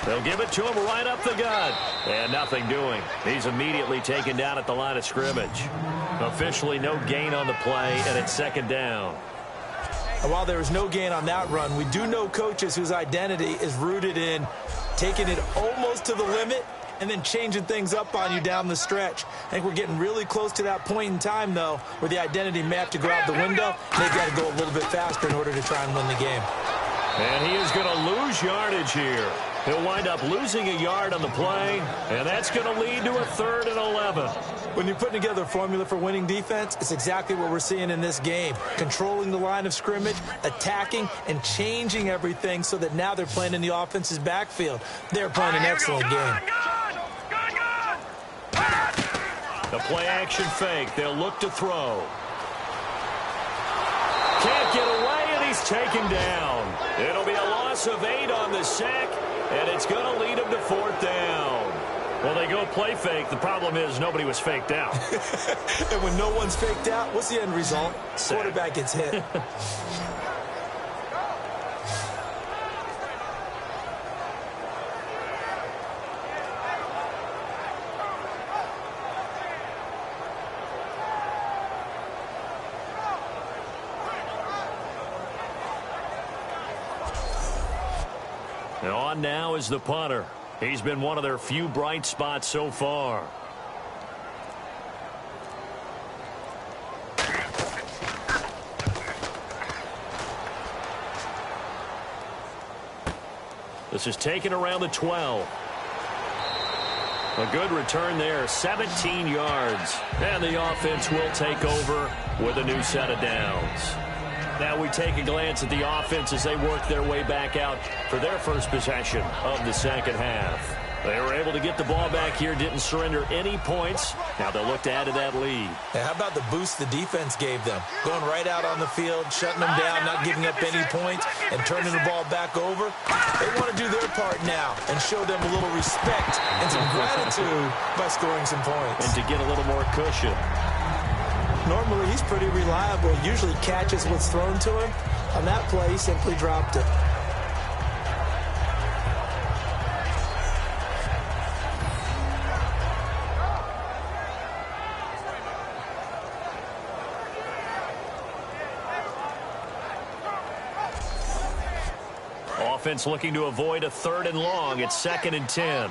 They'll give it to him right up the gut. And nothing doing. He's immediately taken down at the line of scrimmage. Officially no gain on the play, and it's second down. And while there was no gain on that run, we do know coaches whose identity is rooted in taking it almost to the limit and then changing things up on you down the stretch. I think we're getting really close to that point in time, though, where the identity may have to go out the window. They've got to go a little bit faster in order to try and win the game. And he is going to lose yardage here. He'll wind up losing a yard on the play, and that's going to lead to a 3rd and 11. When you're putting together a formula for winning defense, it's exactly what we're seeing in this game. Controlling the line of scrimmage, attacking, and changing everything so that now they're playing in the offense's backfield. They're playing an excellent game. The play-action fake. They'll look to throw. Can't get away, and he's taken down. It'll be a loss of 8 on the sack, and it's going to lead him to 4th down. Well, they go play fake. The problem is nobody was faked out. And when no one's faked out, what's the end result? Quarterback gets hit. And on now is the punter. He's been one of their few bright spots so far. This is taken around the 12. A good return there, 17 yards. And the offense will take over with a new set of downs. Now we take a glance at the offense as they work their way back out for their first possession of the second half. They were able to get the ball back here, didn't surrender any points. Now they'll look to add to that lead. And how about the boost the defense gave them? Going right out on the field, shutting them down, not giving up any points, and turning the ball back over. They want to do their part now and show them a little respect and some gratitude by scoring some points. And to get a little more cushion. Normally, he's pretty reliable. Usually catches what's thrown to him. On that play, he simply dropped it. Offense looking to avoid a 3rd and long. It's 2nd and 10.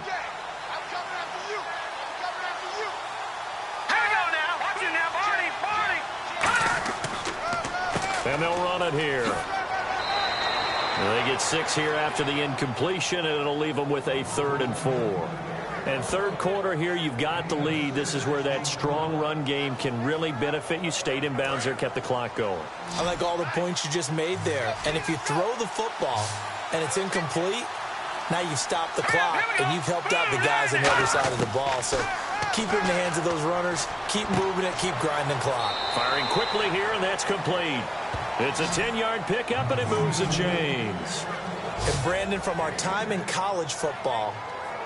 And they'll run it here. They get 6 here after the incompletion, and it'll leave them with a 3rd and 4. And third quarter here, you've got the lead. This is where that strong run game can really benefit you. Stayed in bounds there, kept the clock going. I like all the points you just made there. And if you throw the football and it's incomplete, now you've stopped the clock and you've helped out the guys on the other side of the ball. So keep it in the hands of those runners. Keep moving it. Keep grinding clock. Firing quickly here, and that's complete. It's a 10-yard pickup, and it moves the chains. And Brandon, from our time in college football,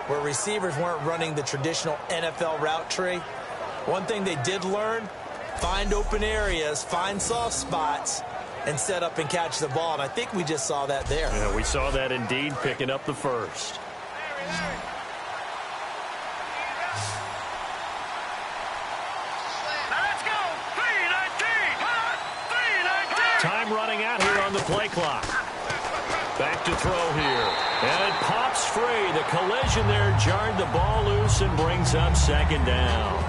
where receivers weren't running the traditional NFL route tree, one thing they did learn, find open areas, find soft spots, and set up and catch the ball. And I think we just saw that there. Yeah, we saw that indeed, picking up the first. Let's go! 3:19! Time running out here on the play clock. Back to throw here. And it pops free. The collision there jarred the ball loose and brings up 2nd down.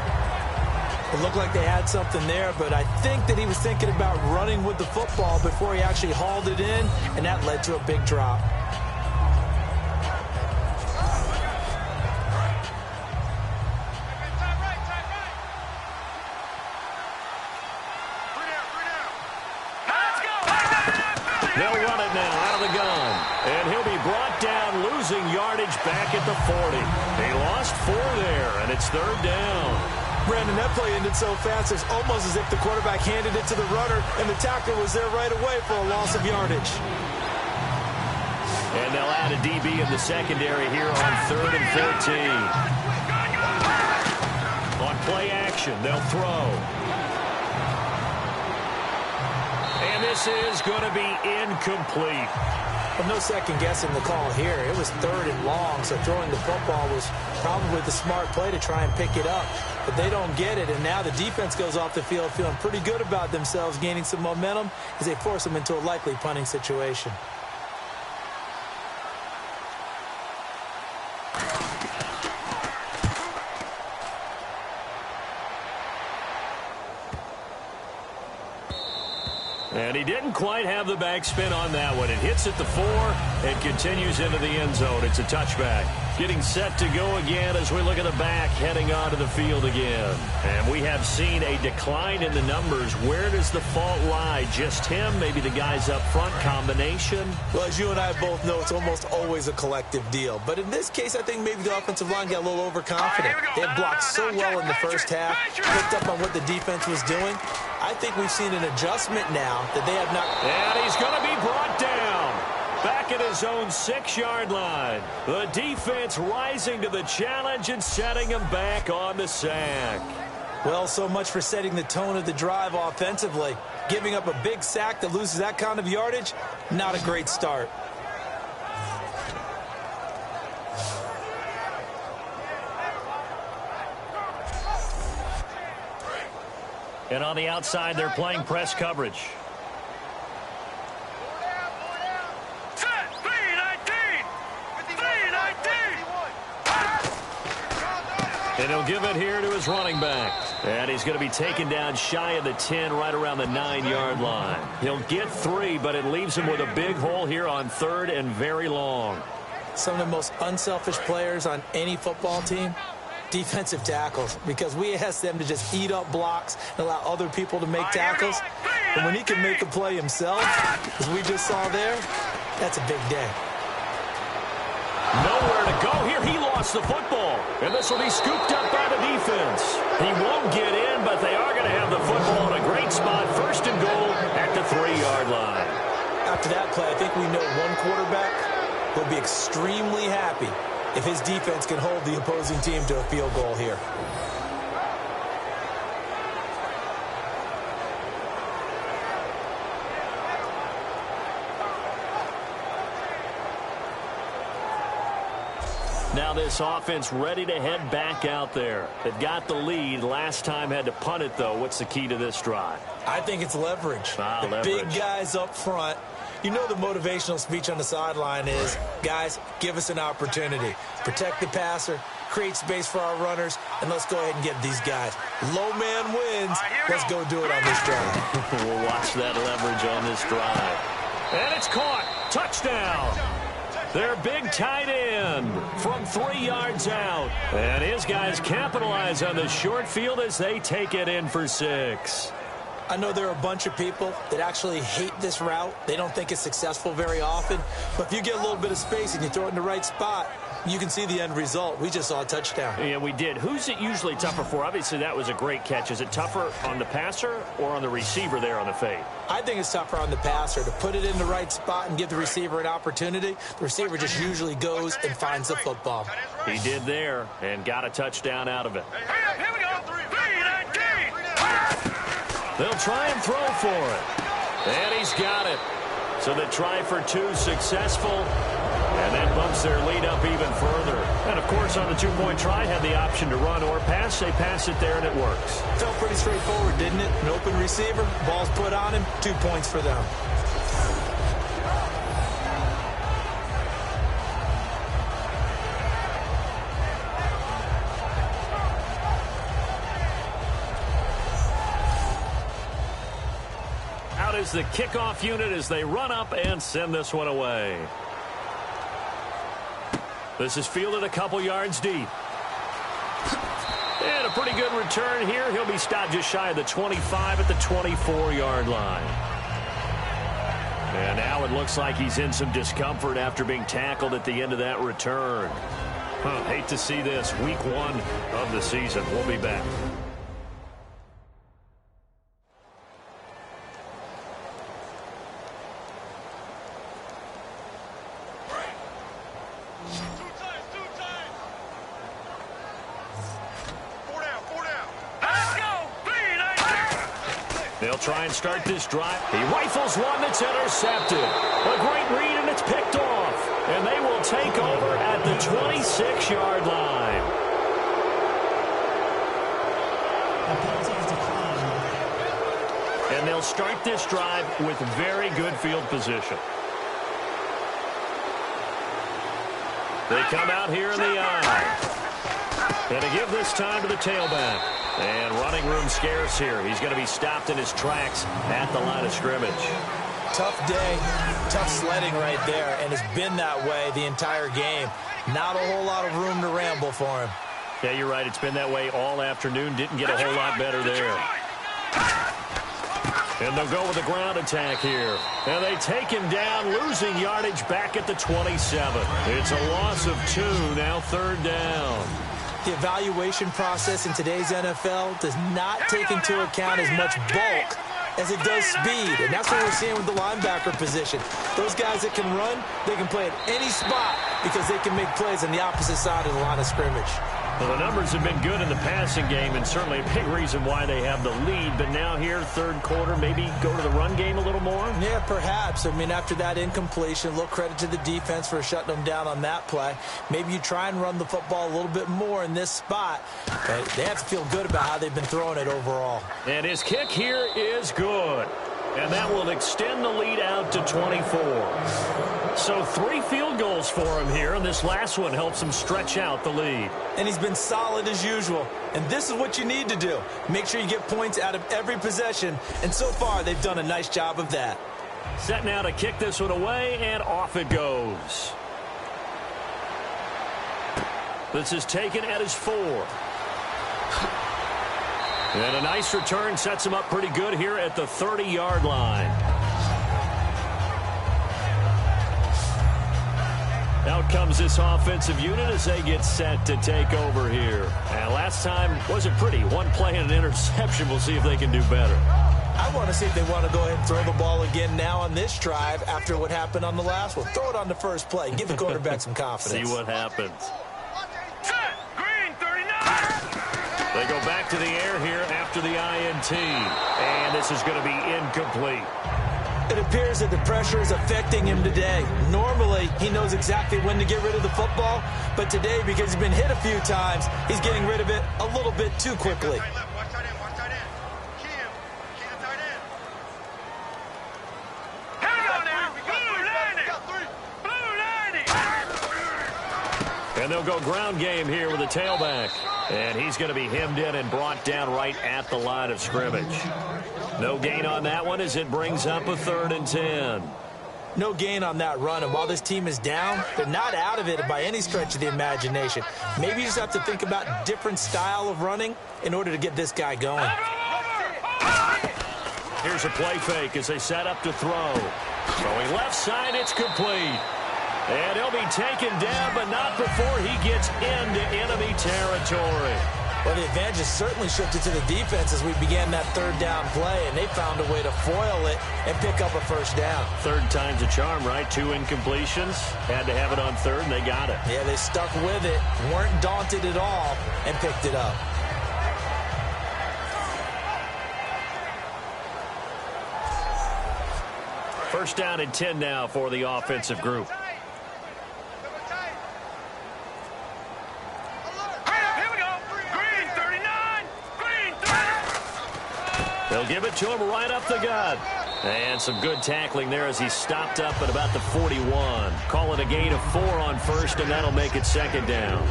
It looked like they had something there, but I think that he was thinking about running with the football before he actually hauled it in, and that led to a big drop. They'll run it now out of the gun. And he'll be brought down, losing yardage back at the 40. He lost 4 there, and it's 3rd down. Brandon, that play ended so fast, it's almost as if the quarterback handed it to the runner, and the tackler was there right away for a loss of yardage. And they'll add a DB in the secondary here on 3rd and 14. On play action, they'll throw. And this is going to be incomplete. Well, no second guessing the call here. It was 3rd and long, so throwing the football was probably the smart play to try and pick it up. But they don't get it, and now the defense goes off the field feeling pretty good about themselves, gaining some momentum as they force them into a likely punting situation. And he didn't quite have the backspin on that one. It hits at the 4 and continues into the end zone. It's a touchback. Getting set to go again as we look at the back heading onto the field again. And we have seen a decline in the numbers. Where does the fault lie? Just him? Maybe the guys up front? Combination? Well, as you and I both know, it's almost always a collective deal. But in this case, I think maybe the offensive line got a little overconfident. They had blocked so well in the first half, picked up on what the defense was doing. I think we've seen an adjustment now that they have not. And he's going to be brought down. Back at his own 6-yard line. The defense rising to the challenge and setting him back on the sack. Well, so much for setting the tone of the drive offensively. Giving up a big sack that loses that kind of yardage, not a great start. And on the outside, they're playing press coverage. And he'll give it here to his running back. And he's going to be taken down shy of the 10, right around the 9-yard line. He'll get 3, but it leaves him with a big hole here on 3rd and very long. Some of the most unselfish players on any football team, defensive tackles, because we ask them to just eat up blocks and allow other people to make tackles. And when he can make a play himself, as we just saw there, that's a big day. Nowhere to go here. He lost the football. And this will be scooped up by the defense. He won't get in, but they are going to have the football in a great spot. 1st and goal at the 3-yard line. After that play, I think we know one quarterback will be extremely happy if his defense can hold the opposing team to a field goal here. Now this offense ready to head back out there. They've got the lead. Last time had to punt it, though. What's the key to this drive? I think it's leverage. The big guys up front. You know the motivational speech on the sideline is, guys, give us an opportunity. Protect the passer, create space for our runners, and let's go ahead and get these guys. Low man wins. Let's go do it on this drive. We'll watch that leverage on this drive. And it's caught. Touchdown. Their big tight end from 3 yards out. And his guys capitalize on the short field as they take it in for 6. I know there are a bunch of people that actually hate this route. They don't think it's successful very often. But if you get a little bit of space and you throw it in the right spot, you can see the end result. We just saw a touchdown. Yeah, we did. Who's it usually tougher for? Obviously, that was a great catch. Is it tougher on the passer or on the receiver there on the fade? I think it's tougher on the passer to put it in the right spot and give the receiver an opportunity. The receiver just usually goes and finds the football. He did there and got a touchdown out of it. Here we go. 3-19. They'll try and throw for it. And he's got it. So the try for 2 successful. And that bumps their lead up even further. And, of course, on the 2-point try, had the option to run or pass. They pass it there, and it works. Felt pretty straightforward, didn't it? An open receiver, ball's put on him, 2 points for them. Out is the kickoff unit as they run up and send this one away. This is fielded a couple yards deep. And a pretty good return here. He'll be stopped just shy of the 25 at the 24-yard line. And now it looks like he's in some discomfort after being tackled at the end of that return. Hate to see this. Week 1 of the season. We'll be back. They'll try and start this drive. He rifles one that's intercepted. A great read, and it's picked off. And they will take over at the 26-yard line. And they'll start this drive with very good field position. They come out here in the eye. And to give this time to the tailback. And running room scarce here. He's going to be stopped in his tracks at the line of scrimmage. Tough day, tough sledding right there, and it's been that way the entire game. Not a whole lot of room to ramble for him. Yeah, you're right. It's been that way all afternoon. Didn't get a whole lot better there. And they'll go with a ground attack here. And they take him down, losing yardage back at the 27. It's a loss of 2, now 3rd down. The evaluation process in today's NFL does not take into account as much bulk as it does speed, and that's what we're seeing with the linebacker position. Those guys that can run, they can play at any spot because they can make plays on the opposite side of the line of scrimmage. Well, the numbers have been good in the passing game, and certainly a big reason why they have the lead. But now here, 3rd quarter, maybe go to the run game a little more? Yeah, perhaps. I mean, after that incompletion, a little credit to the defense for shutting them down on that play. Maybe you try and run the football a little bit more in this spot. But they have to feel good about how they've been throwing it overall. And his kick here is good. And that will extend the lead out to 24. So 3 field goals for him here, and this last one helps him stretch out the lead. And he's been solid as usual. And this is what you need to do. Make sure you get points out of every possession. And so far, they've done a nice job of that. Set now to kick this one away, and off it goes. This is taken at his 4. And a nice return sets him up pretty good here at the 30-yard line. Out comes this offensive unit as they get set to take over here. And last time wasn't pretty. One play and an interception. We'll see if they can do better. I want to see if they want to go ahead and throw the ball again now on this drive after what happened on the last one. Throw it on the first play. Give the quarterback some confidence. See what happens. They go back to the air here after the INT. And this is going to be incomplete. It appears that the pressure is affecting him today. Normally, he knows exactly when to get rid of the football. But today, because he's been hit a few times, he's getting rid of it a little bit too quickly. And they'll go ground game here with a tailback. And he's going to be hemmed in and brought down right at the line of scrimmage. No gain on that one as it brings up a 3rd and 10. No gain on that run. And while this team is down, they're not out of it by any stretch of the imagination. Maybe you just have to think about a different style of running in order to get this guy going. Here's a play fake as they set up to throw. Throwing left side, it's complete. And he'll be taken down, but not before he gets into enemy territory. Well, the advantage has certainly shifted to the defense as we began that 3rd down play, and they found a way to foil it and pick up a 1st down. 3rd time's a charm, right? 2 incompletions. Had to have it on 3rd, and they got it. Yeah, they stuck with it, weren't daunted at all, and picked it up. First down and 10 now for the offensive group. They'll give it to him right up the gut. And some good tackling there as he stopped up at about the 41. Call it a gain of 4 on 1st, and that'll make it 2nd down.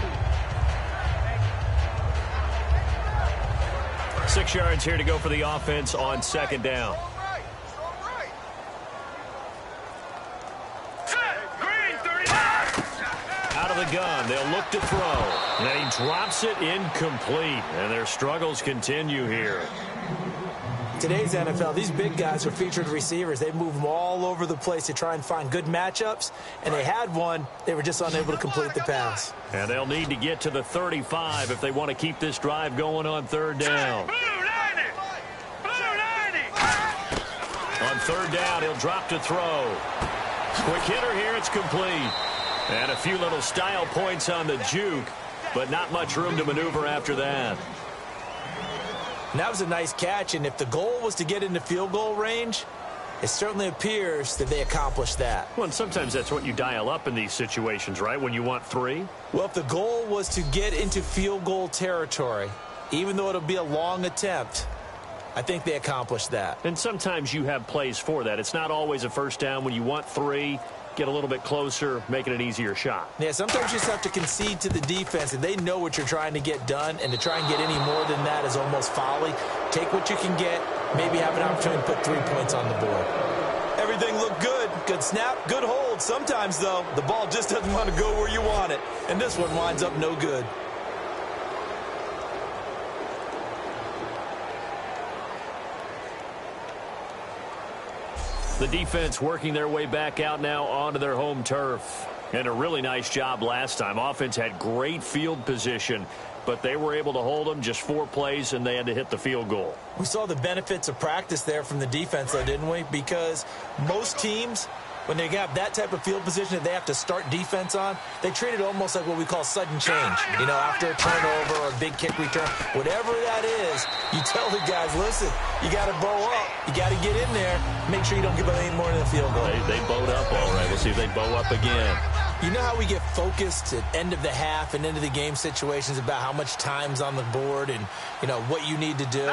6 yards here to go for the offense on 2nd down. Out of the gun, they'll look to throw. And he drops it incomplete. And their struggles continue here. Today's NFL, these big guys are featured receivers. They move them all over the place to try and find good matchups, and they had one. They were just unable to complete the pass. And they'll need to get to the 35 if they want to keep this drive going on 3rd down. On 3rd down, he'll drop to throw. Quick hitter here, it's complete. And a few little style points on the juke, but not much room to maneuver after that. And that was a nice catch, and if the goal was to get into field goal range, it certainly appears that they accomplished that. Well, and sometimes that's what you dial up in these situations, right, when you want 3? Well, if the goal was to get into field goal territory, even though it'll be a long attempt, I think they accomplished that. And sometimes you have plays for that. It's not always a 1st down when you want 3. get a little bit closer, making an easier shot. Yeah, sometimes you just have to concede to the defense, and they know what you're trying to get done, and to try and get any more than that is almost folly. Take what you can get, maybe have an opportunity to put 3 points on the board. Everything looked good. Good snap, good hold. Sometimes, though, the ball just doesn't want to go where you want it, and this one winds up no good. The defense working their way back out now onto their home turf. And a really nice job last time. Offense had great field position, but they were able to hold them just 4 plays, and they had to hit the field goal. We saw the benefits of practice there from the defense, though, didn't we? Because most teams, when they have that type of field position that they have to start defense on, they treat it almost like what we call sudden change. You know, after a turnover or a big kick return, whatever that is, you tell the guys, listen, you got to bow up. You got to get in there. Make sure you don't give up any more than the field goal. They bowed up all right. We'll see if they bow up again. You know how we get focused at end of the half and end of the game situations about how much time's on the board and, you know, what you need to do?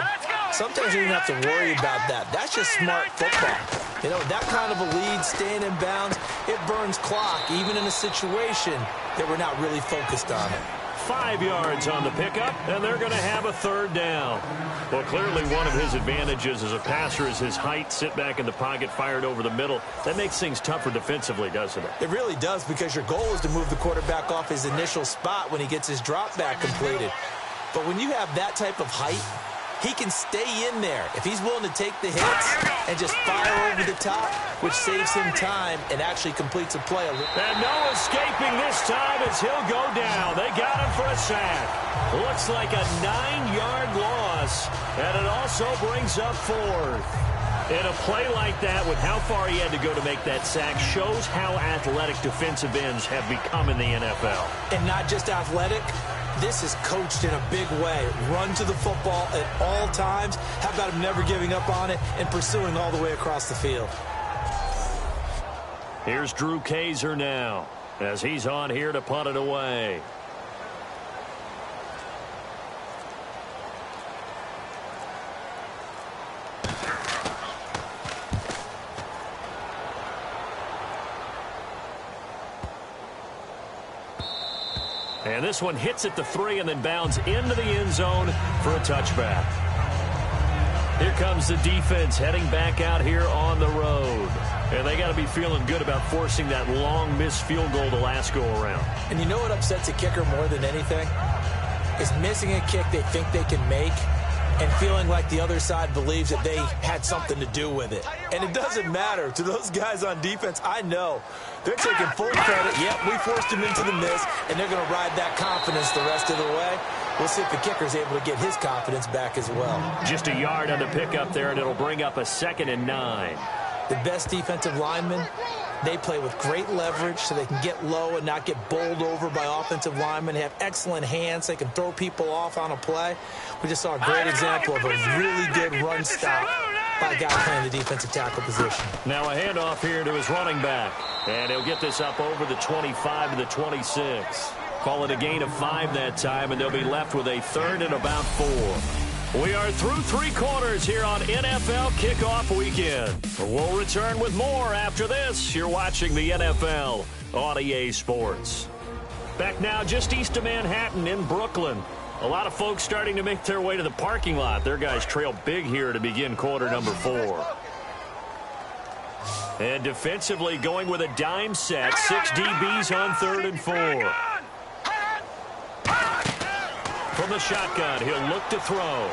Sometimes you don't have to worry about that. That's just smart football. You know, that kind of a lead, staying in bounds, it burns clock, even in a situation that we're not really focused on it. 5 yards on the pickup, and they're going to have a 3rd down. Well, clearly one of his advantages as a passer is his height, sit back in the pocket, fired over the middle. That makes things tougher defensively, doesn't it? It really does, because your goal is to move the quarterback off his initial spot when he gets his drop back completed. But when you have that type of height, he can stay in there if he's willing to take the hits and just fire over the top, which saves him time and actually completes a play. And no escaping this time as he'll go down. They got him for a sack. Looks like a 9-yard loss, and it also brings up 4th. In a play like that, with how far he had to go to make that sack, shows how athletic defensive ends have become in the NFL. And not just athletic. This is coached in a big way. Run to the football at all times. How about him never giving up on it and pursuing all the way across the field? Here's Drew Kaiser now as he's on here to punt it away. And this one hits at the 3 and then bounds into the end zone for a touchback. Here comes the defense heading back out here on the road. And they got to be feeling good about forcing that long missed field goal the last go around. And you know what upsets a kicker more than anything? Is missing a kick they think they can make and feeling like the other side believes that they had something to do with it. And it doesn't matter. To those guys on defense, I know they're taking full credit. Yep, we forced him into the miss, and they're going to ride that confidence the rest of the way. We'll see if the kicker's able to get his confidence back as well. Just a yard on the pickup there, and it'll bring up a 2nd and 9. The best defensive linemen, they play with great leverage so they can get low and not get bowled over by offensive linemen. They have excellent hands. They can throw people off on a play. We just saw a great example of a really good run stop by a guy playing the defensive tackle position. Now a handoff here to his running back. And he'll get this up over the 25 to the 26. Call it a gain of 5 that time, and they'll be left with a 3rd and about 4. We are through 3 quarters here on NFL Kickoff Weekend. We'll return with more after this. You're watching the NFL on EA Sports. Back now just east of Manhattan in Brooklyn. A lot of folks starting to make their way to the parking lot. Their guys trail big here to begin quarter number 4. And defensively going with a dime set. 6 DBs on 3rd and 4. From the shotgun, he'll look to throw.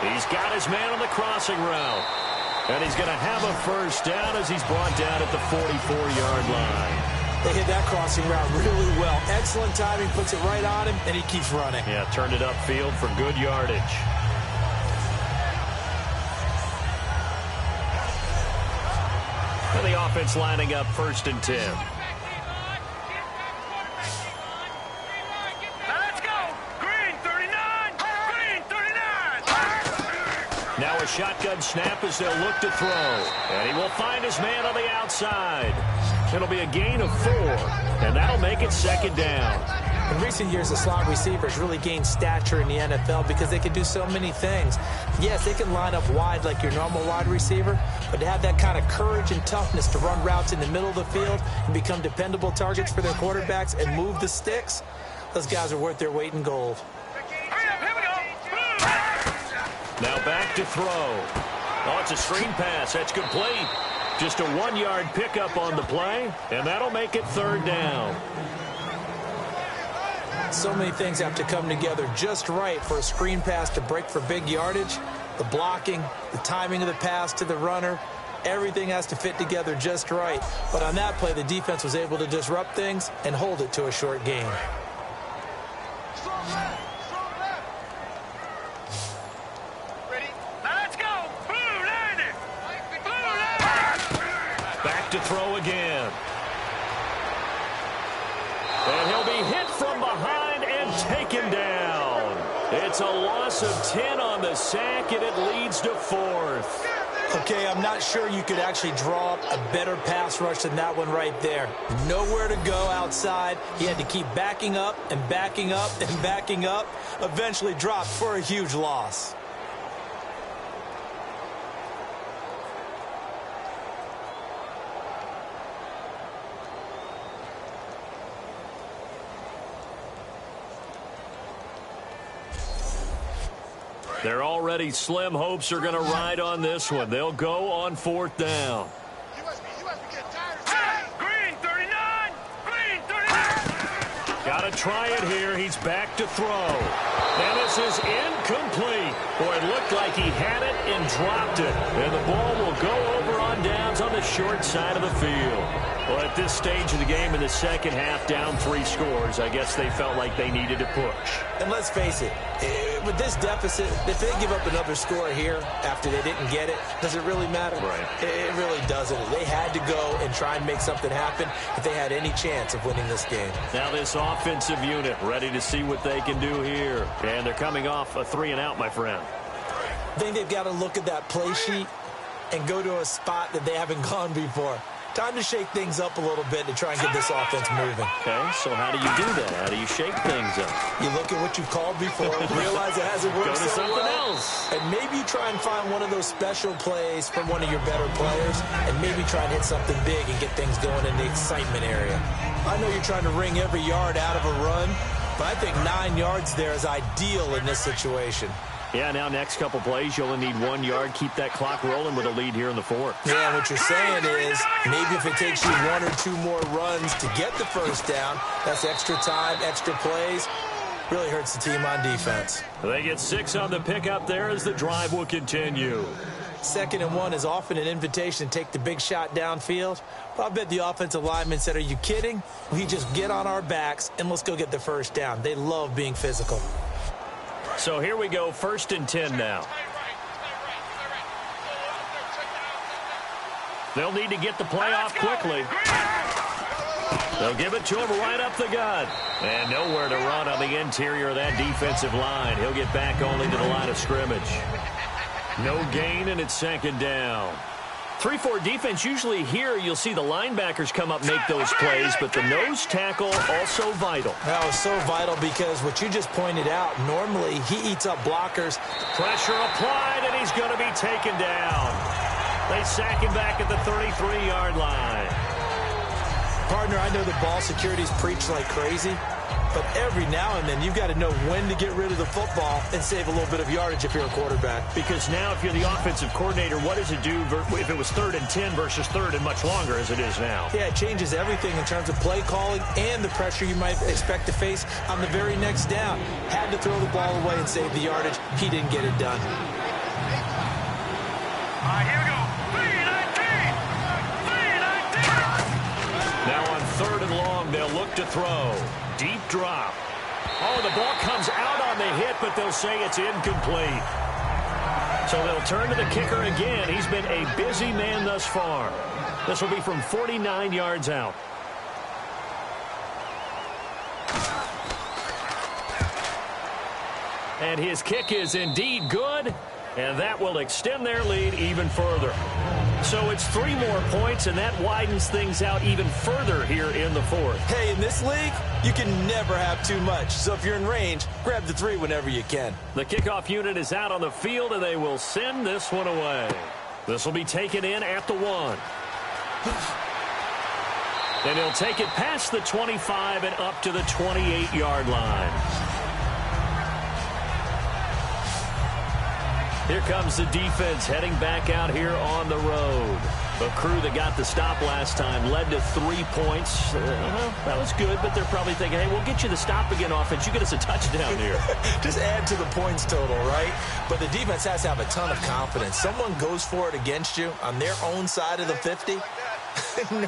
He's got his man on the crossing route. And he's going to have a 1st down as he's brought down at the 44-yard line. They hit that crossing route really well. Excellent timing, puts it right on him, and he keeps running. Yeah, turned it upfield for good yardage. And the offense lining up 1st and 10. Now a shotgun snap as they'll look to throw. And he will find his man on the outside. It'll be a gain of 4. And that'll make it 2nd down. In recent years, the slot receivers really gained stature in the NFL because they can do so many things. Yes, they can line up wide like your normal wide receiver, but to have that kind of courage and toughness to run routes in the middle of the field and become dependable targets for their quarterbacks and move the sticks, those guys are worth their weight in gold. Now back to throw. Oh, it's a screen pass. That's complete. Just a 1-yard pickup on the play, and that'll make it 3rd down. So many things have to come together just right for a screen pass to break for big yardage. The blocking, the timing of the pass to the runner, everything has to fit together just right. But on that play, the defense was able to disrupt things and hold it to a short gain. Back to throw again. And he'll be hit from behind and taken down. It's a loss of 10 on the sack, and it leads to 4th. Okay, I'm not sure you could actually draw up a better pass rush than that one right there. Nowhere to go outside. He had to keep backing up and backing up and backing up. Eventually dropped for a huge loss. They're already slim hopes are going to ride on this one. They'll go on 4th down. Green 39! Green 39! Got to try it here. He's back to throw. And this is incomplete. Boy, it looked like he had it and dropped it. And the ball will go over on downs on the short side of the field. Well, at this stage of the game in the second half, down 3 scores, I guess they felt like they needed to push. And let's face it, with this deficit, if they give up another score here after they didn't get it, does it really matter? Right. It really doesn't. They had to go and try and make something happen if they had any chance of winning this game. Now this offensive unit ready to see what they can do here. And they're coming off a 3-and-out, my friend. I think they've got to look at that play sheet and go to a spot that they haven't gone before. Time to shake things up a little bit to try and get this offense moving. Okay, so how do you do that? How do you shake things up? You look at what you've called before, realize it hasn't worked Go to so something well, else. and maybe you try and find one of those special plays from one of your better players, and maybe try and hit something big and get things going in the excitement area. I know you're trying to wring every yard out of a run, but I think 9 yards there is ideal in this situation. Yeah, now next couple plays, you only need 1 yard. Keep that clock rolling with a lead here in the 4th. Yeah, what you're saying is maybe if it takes you 1 or 2 more runs to get the first down, that's extra time, extra plays. Really hurts the team on defense. They get 6 on the pickup there as the drive will continue. 2nd and 1 is often an invitation to take the big shot downfield. But I bet the offensive lineman said, are you kidding? We just get on our backs and let's go get the first down. They love being physical. So here we go, 1st and 10 now. They'll need to get the play off quickly. They'll give it to him right up the gut. And nowhere to run on the interior of that defensive line. He'll get back only to the line of scrimmage. No gain, and it's 2nd down. 3-4 defense, usually here you'll see the linebackers come up, make those plays, but the nose tackle also vital. That was so vital because what you just pointed out, normally he eats up blockers. Pressure applied, and he's going to be taken down. They sack him back at the 33-yard line. Partner, I know the ball security's preached like crazy, but every now and then you've got to know when to get rid of the football and save a little bit of yardage if you're a quarterback. Because now if you're the offensive coordinator, what does it do if it was 3rd and 10 versus 3rd and much longer as it is now? Yeah, it changes everything in terms of play calling and the pressure you might expect to face on the very next down. Had to throw the ball away and save the yardage. He didn't get it done. All right, here we go. 3-19! Now on 3rd and long, they'll look to throw. Deep drop. Oh, the ball comes out on the hit, but they'll say it's incomplete. So they'll turn to the kicker again. He's been a busy man thus far. This will be from 49 yards out. And his kick is indeed good, and that will extend their lead even further. So it's 3 more points, and that widens things out even further here in the 4th. Hey, in this league, You can never have too much. So if you're in range, grab the 3 whenever you can. The kickoff unit is out on the field, and they will send this one away. This will be taken in at the 1. And he'll take it past the 25 and up to the 28-yard line. Here comes the defense heading back out here on the road. A crew that got the stop last time led to 3 points. Well, that was good, but they're probably thinking, hey, we'll get you the stop again offense. You get us a touchdown here. Just add to the points total, right? But the defense has to have a ton of confidence. Someone goes for it against you on their own side of the 50. No.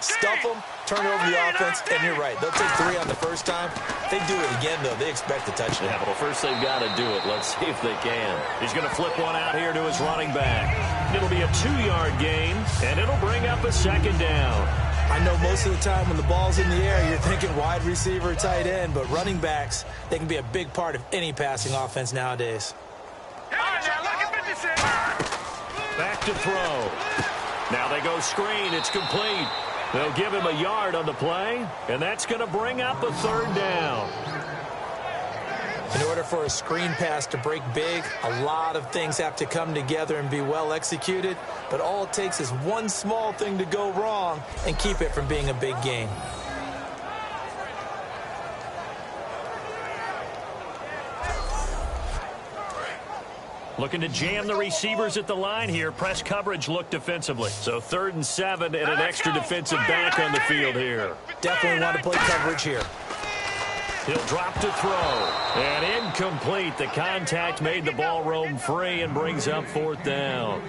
Stuff them, turn over the offense, and you're right. They'll take 3 on the first time. If they do it again, though, they expect a touchdown. Yeah, well, first they've got to do it. Let's see if they can. He's going to flip one out here to his running back. It'll be a 2-yard gain, and it'll bring up a 2nd down. I know most of the time when the ball's in the air, you're thinking wide receiver, tight end, but running backs, they can be a big part of any passing offense nowadays. Back to throw. Now they go screen. It's complete. They'll give him a yard on the play, and that's going to bring up a 3rd down. In order for a screen pass to break big, a lot of things have to come together and be well executed, but all it takes is one small thing to go wrong and keep it from being a big gain. Looking to jam the receivers at the line here. Press coverage look defensively. So 3rd and 7 and an extra defensive back on the field here. Definitely want to play coverage here. He'll drop to throw. And incomplete. The contact made the ball roam free and brings up 4th down.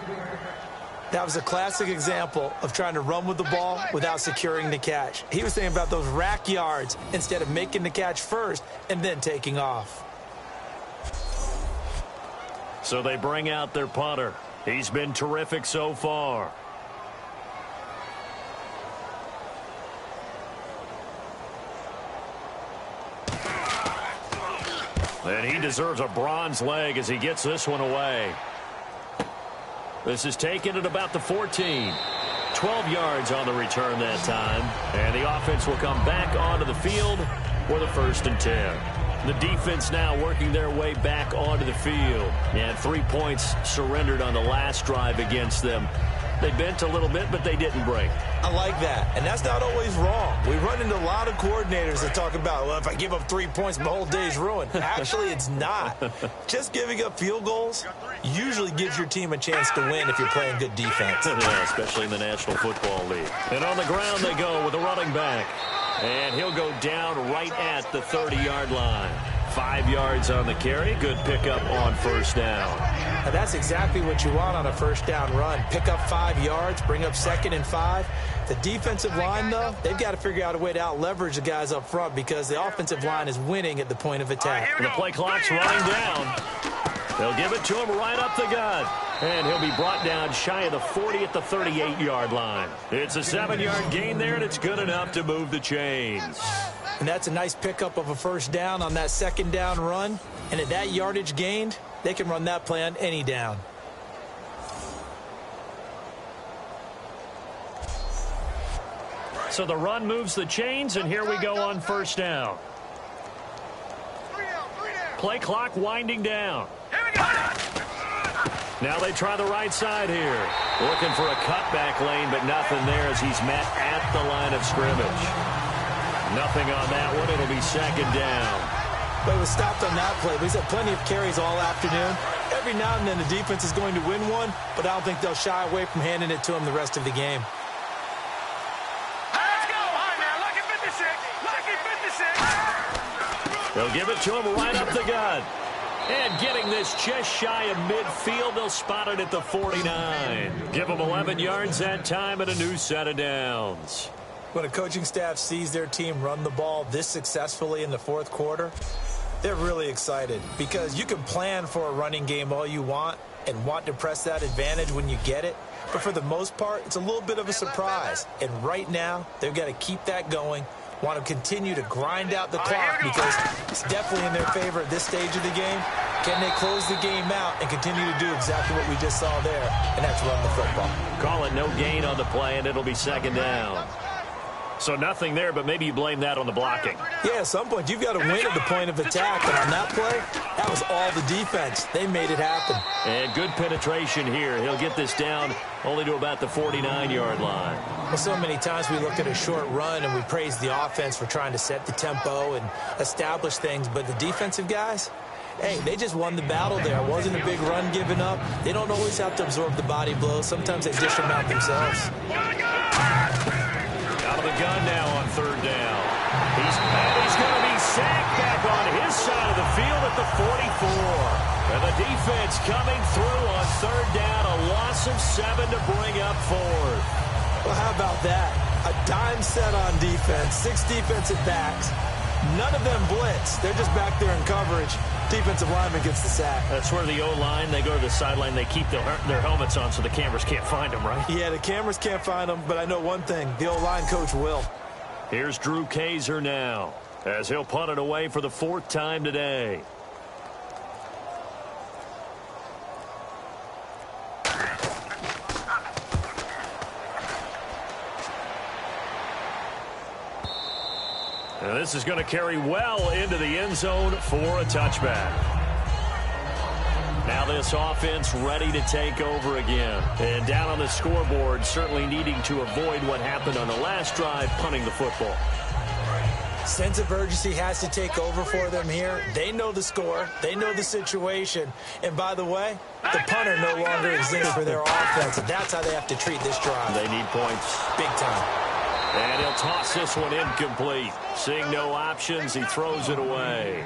That was a classic example of trying to run with the ball without securing the catch. He was thinking about those rack yards instead of making the catch first and then taking off. So they bring out their punter. He's been terrific so far. And he deserves a bronze leg as he gets this one away. This is taken at about the 14. 12 yards on the return that time. And the offense will come back onto the field for the 1st and 10. The defense now working their way back onto the field. And 3 points surrendered on the last drive against them. They bent a little bit, but they didn't break. I like that, and that's not always wrong. We run into a lot of coordinators that talk about, well, if I give up 3 points, my whole day's ruined. Actually, it's not. Just giving up field goals usually gives your team a chance to win if you're playing good defense. Yeah, especially in the National Football League. And on the ground they go with a running back. And he'll go down right at the 30-yard line. 5 yards on the carry. Good pickup on 1st down. Now that's exactly what you want on a 1st down run. Pick up 5 yards, bring up 2nd and 5. The defensive line, though, they've got to figure out a way to out-leverage the guys up front because the offensive line is winning at the point of attack. The play clock's running down. They'll give it to him right up the gut. And he'll be brought down shy of the 40 at the 38-yard line. It's a 7-yard gain there, and it's good enough to move the chains. And that's a nice pickup of a 1st down on that 2nd down run. And at that yardage gained, they can run that play on any down. So the run moves the chains, and here we go on 1st down. Play clock winding down. Now they try the right side here. Looking for a cutback lane, but nothing there as he's met at the line of scrimmage. Nothing on that one. It'll be 2nd down. But it was stopped on that play. He's had plenty of carries all afternoon. Every now and then the defense is going to win one, but I don't think they'll shy away from handing it to him the rest of the game. Let's go. All right, now, lucky 56. Lucky 56. They'll give it to him right up the gut. And getting this just shy of midfield, they'll spot it at the 49. Give them 11 yards that time and a new set of downs. When a coaching staff sees their team run the ball this successfully in the 4th quarter, they're really excited because you can plan for a running game all you want and want to press that advantage when you get it. But for the most part, it's a little bit of a surprise. And right now, they've got to keep that going. Want to continue to grind out the clock because it's definitely in their favor at this stage of the game. Can they close the game out and continue to do exactly what we just saw there, and that's run the football? Call it no gain on the play, and it'll be 2nd down. So nothing there, but maybe you blame that on the blocking. Yeah, at some point, you've got to win at the point of attack. And on that play, that was all the defense. They made it happen. And good penetration here. He'll get this down only to about the 49-yard line. Well, so many times we look at a short run and we praise the offense for trying to set the tempo and establish things. But the defensive guys, hey, they just won the battle there. It wasn't a big run given up. They don't always have to absorb the body blows. Sometimes they dish them out themselves. Out of the gun now on third down. He's going to be sacked back on his side of the field at the 44. And the defense coming through on third down. A loss of 7 to bring up fourth. Well, how about that? A dime set on defense. 6 defensive backs. None of them blitz. They're just back there in coverage. Defensive lineman gets the sack. That's where the O-line, they go to the sideline, they keep their helmets on so the cameras can't find them, right? Yeah, the cameras can't find them, but I know one thing. The O-line coach will. Here's Drew Kaiser now as he'll punt it away for the 4th time today. And this is going to carry well into the end zone for a touchback. Now this offense ready to take over again. And down on the scoreboard, certainly needing to avoid what happened on the last drive, punting the football. Sense of urgency has to take over for them here. They know the score. They know the situation. And by the way, the punter no longer exists for their offense. And that's how they have to treat this drive. They need points. Big time. And he'll toss this one incomplete. Seeing no options, he throws it away.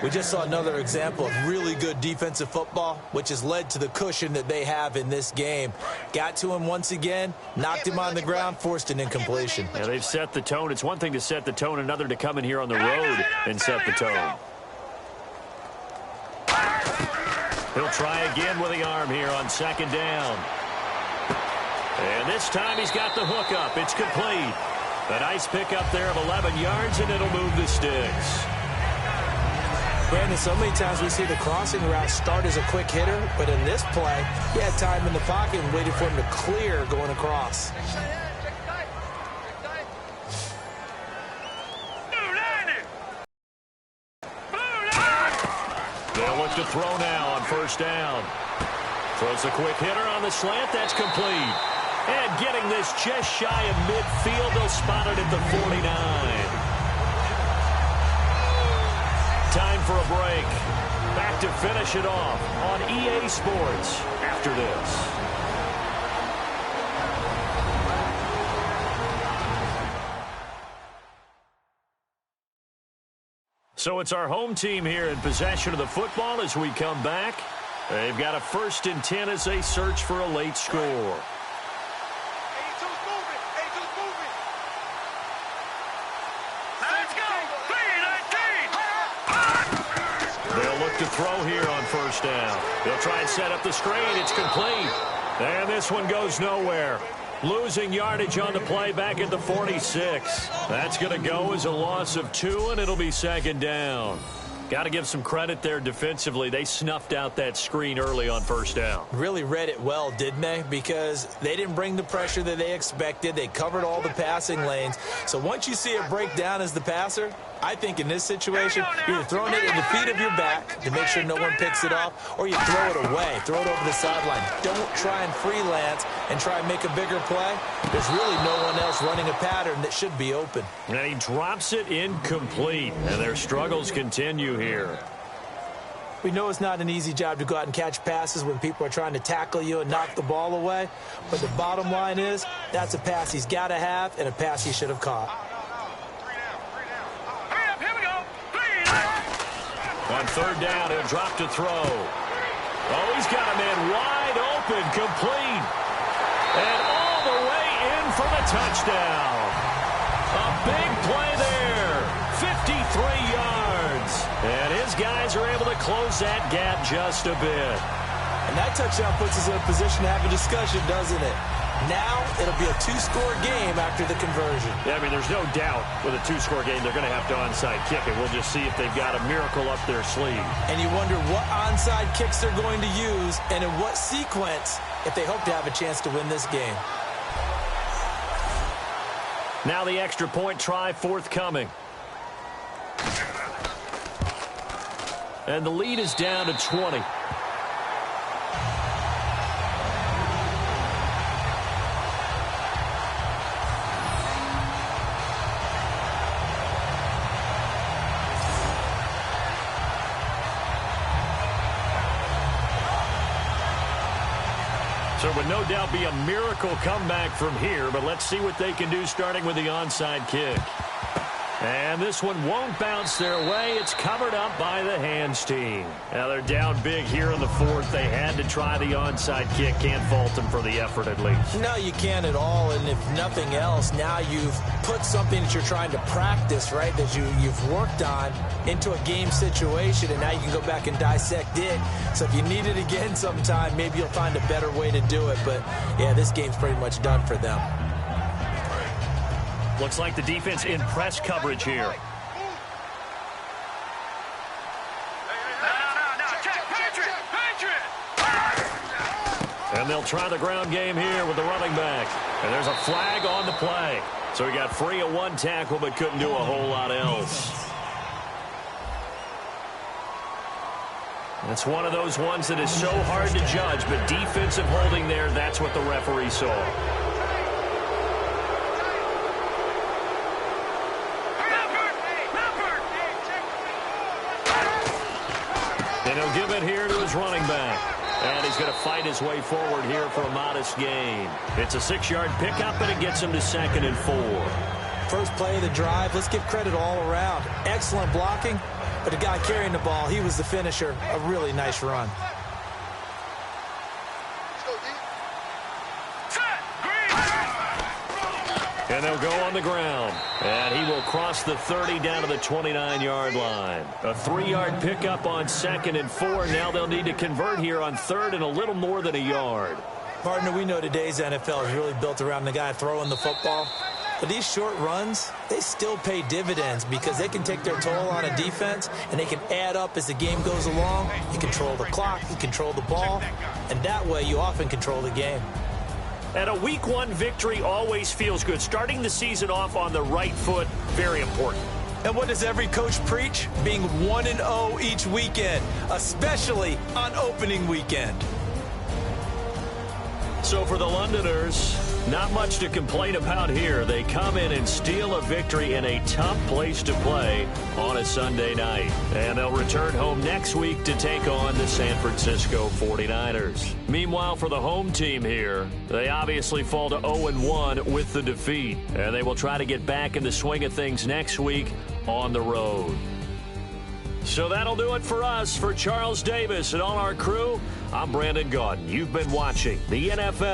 We just saw another example of really good defensive football, which has led to the cushion that they have in this game. Got to him once again, knocked him on the ground, forced an incompletion. Yeah, they've set the tone. It's one thing to set the tone, another to come in here on the road and set the tone. He'll try again with the arm here on 2nd down. And this time he's got the hook up. It's complete. A nice pickup there of 11 yards, and it'll move the sticks. Brandon, so many times we see the crossing route start as a quick hitter, but in this play, he had time in the pocket and waited for him to clear going across. They'll look to throw now on 1st down. Throws a quick hitter on the slant. That's complete. And getting this just shy of midfield, they'll spot it at the 49. Time for a break. Back to finish it off on EA Sports after this. So it's our home team here in possession of the football as we come back. They've got a 1st and 10 as they search for a late score. To throw here on 1st down. They'll try and set up the screen. It's complete. And this one goes nowhere. Losing yardage on the play back at the 46. That's going to go as a loss of 2, and it'll be 2nd down. Got to give some credit there defensively. They snuffed out that screen early on 1st down. Really read it well, didn't they? Because they didn't bring the pressure that they expected. They covered all the passing lanes. So once you see it break down as the passer, I think in this situation, you're either throwing it in the feet of your back to make sure no one picks it off, or you throw it away, throw it over the sideline. Don't try and freelance and try and make a bigger play. There's really no one else running a pattern that should be open. And he drops it incomplete, and their struggles continue here. We know it's not an easy job to go out and catch passes when people are trying to tackle you and knock the ball away, but the bottom line is that's a pass he's got to have and a pass he should have caught. On 3rd down, he'll drop to throw. Oh, he's got a man wide open, complete. And all the way in for the touchdown. A big play there, 53 yards. And his guys are able to close that gap just a bit. And that touchdown puts us in a position to have a discussion, doesn't it? Now it'll be a 2-score game after the conversion. Yeah, I mean, there's no doubt with a 2-score game they're going to have to onside kick it. We'll just see if they've got a miracle up their sleeve. And you wonder what onside kicks they're going to use and in what sequence if they hope to have a chance to win this game. Now the extra point try forthcoming. And the lead is down to 20. So it would no doubt be a miracle comeback from here, but let's see what they can do starting with the onside kick. And this one won't bounce their way. It's covered up by the hands team. Now they're down big here in the fourth. They had to try the onside kick. Can't fault them for the effort at least. No, you can't at all. And if nothing else, now you've put something that you're trying to practice, right, that you've worked on into a game situation, and now you can go back and dissect it. So if you need it again sometime, maybe you'll find a better way to do it. But, yeah, this game's pretty much done for them. Looks like the defense in press coverage here. And they'll try the ground game here with the running back. And there's a flag on the play. So he got free of one tackle but couldn't do a whole lot else. It's one of those ones that is so hard to judge, but defensive holding there, that's what the referee saw. And he'll give it here to his running back. And he's going to fight his way forward here for a modest gain. It's a 6-yard pickup, and it gets him to 2nd and 4. First play of the drive, let's give credit all around. Excellent blocking, but the guy carrying the ball, he was the finisher. A really nice run. And they'll go on the ground. And he will cross the 30 down to the 29-yard line. A 3-yard pickup on 2nd and 4. Now they'll need to convert here on 3rd and a little more than a yard. Partner, we know today's NFL is really built around the guy throwing the football. But these short runs, they still pay dividends because they can take their toll on a defense, and they can add up as the game goes along. You control the clock, you control the ball, and that way you often control the game. And a Week 1 victory always feels good. Starting the season off on the right foot, very important. And what does every coach preach? Being 1-0 each weekend, especially on opening weekend. So for the Londoners, not much to complain about here. They come in and steal a victory in a tough place to play on a Sunday night. And they'll return home next week to take on the San Francisco 49ers. Meanwhile, for the home team here, they obviously fall to 0-1 with the defeat. And they will try to get back in the swing of things next week on the road. So that'll do it for us. For Charles Davis and all our crew, I'm Brandon Gaudin. You've been watching the NFL.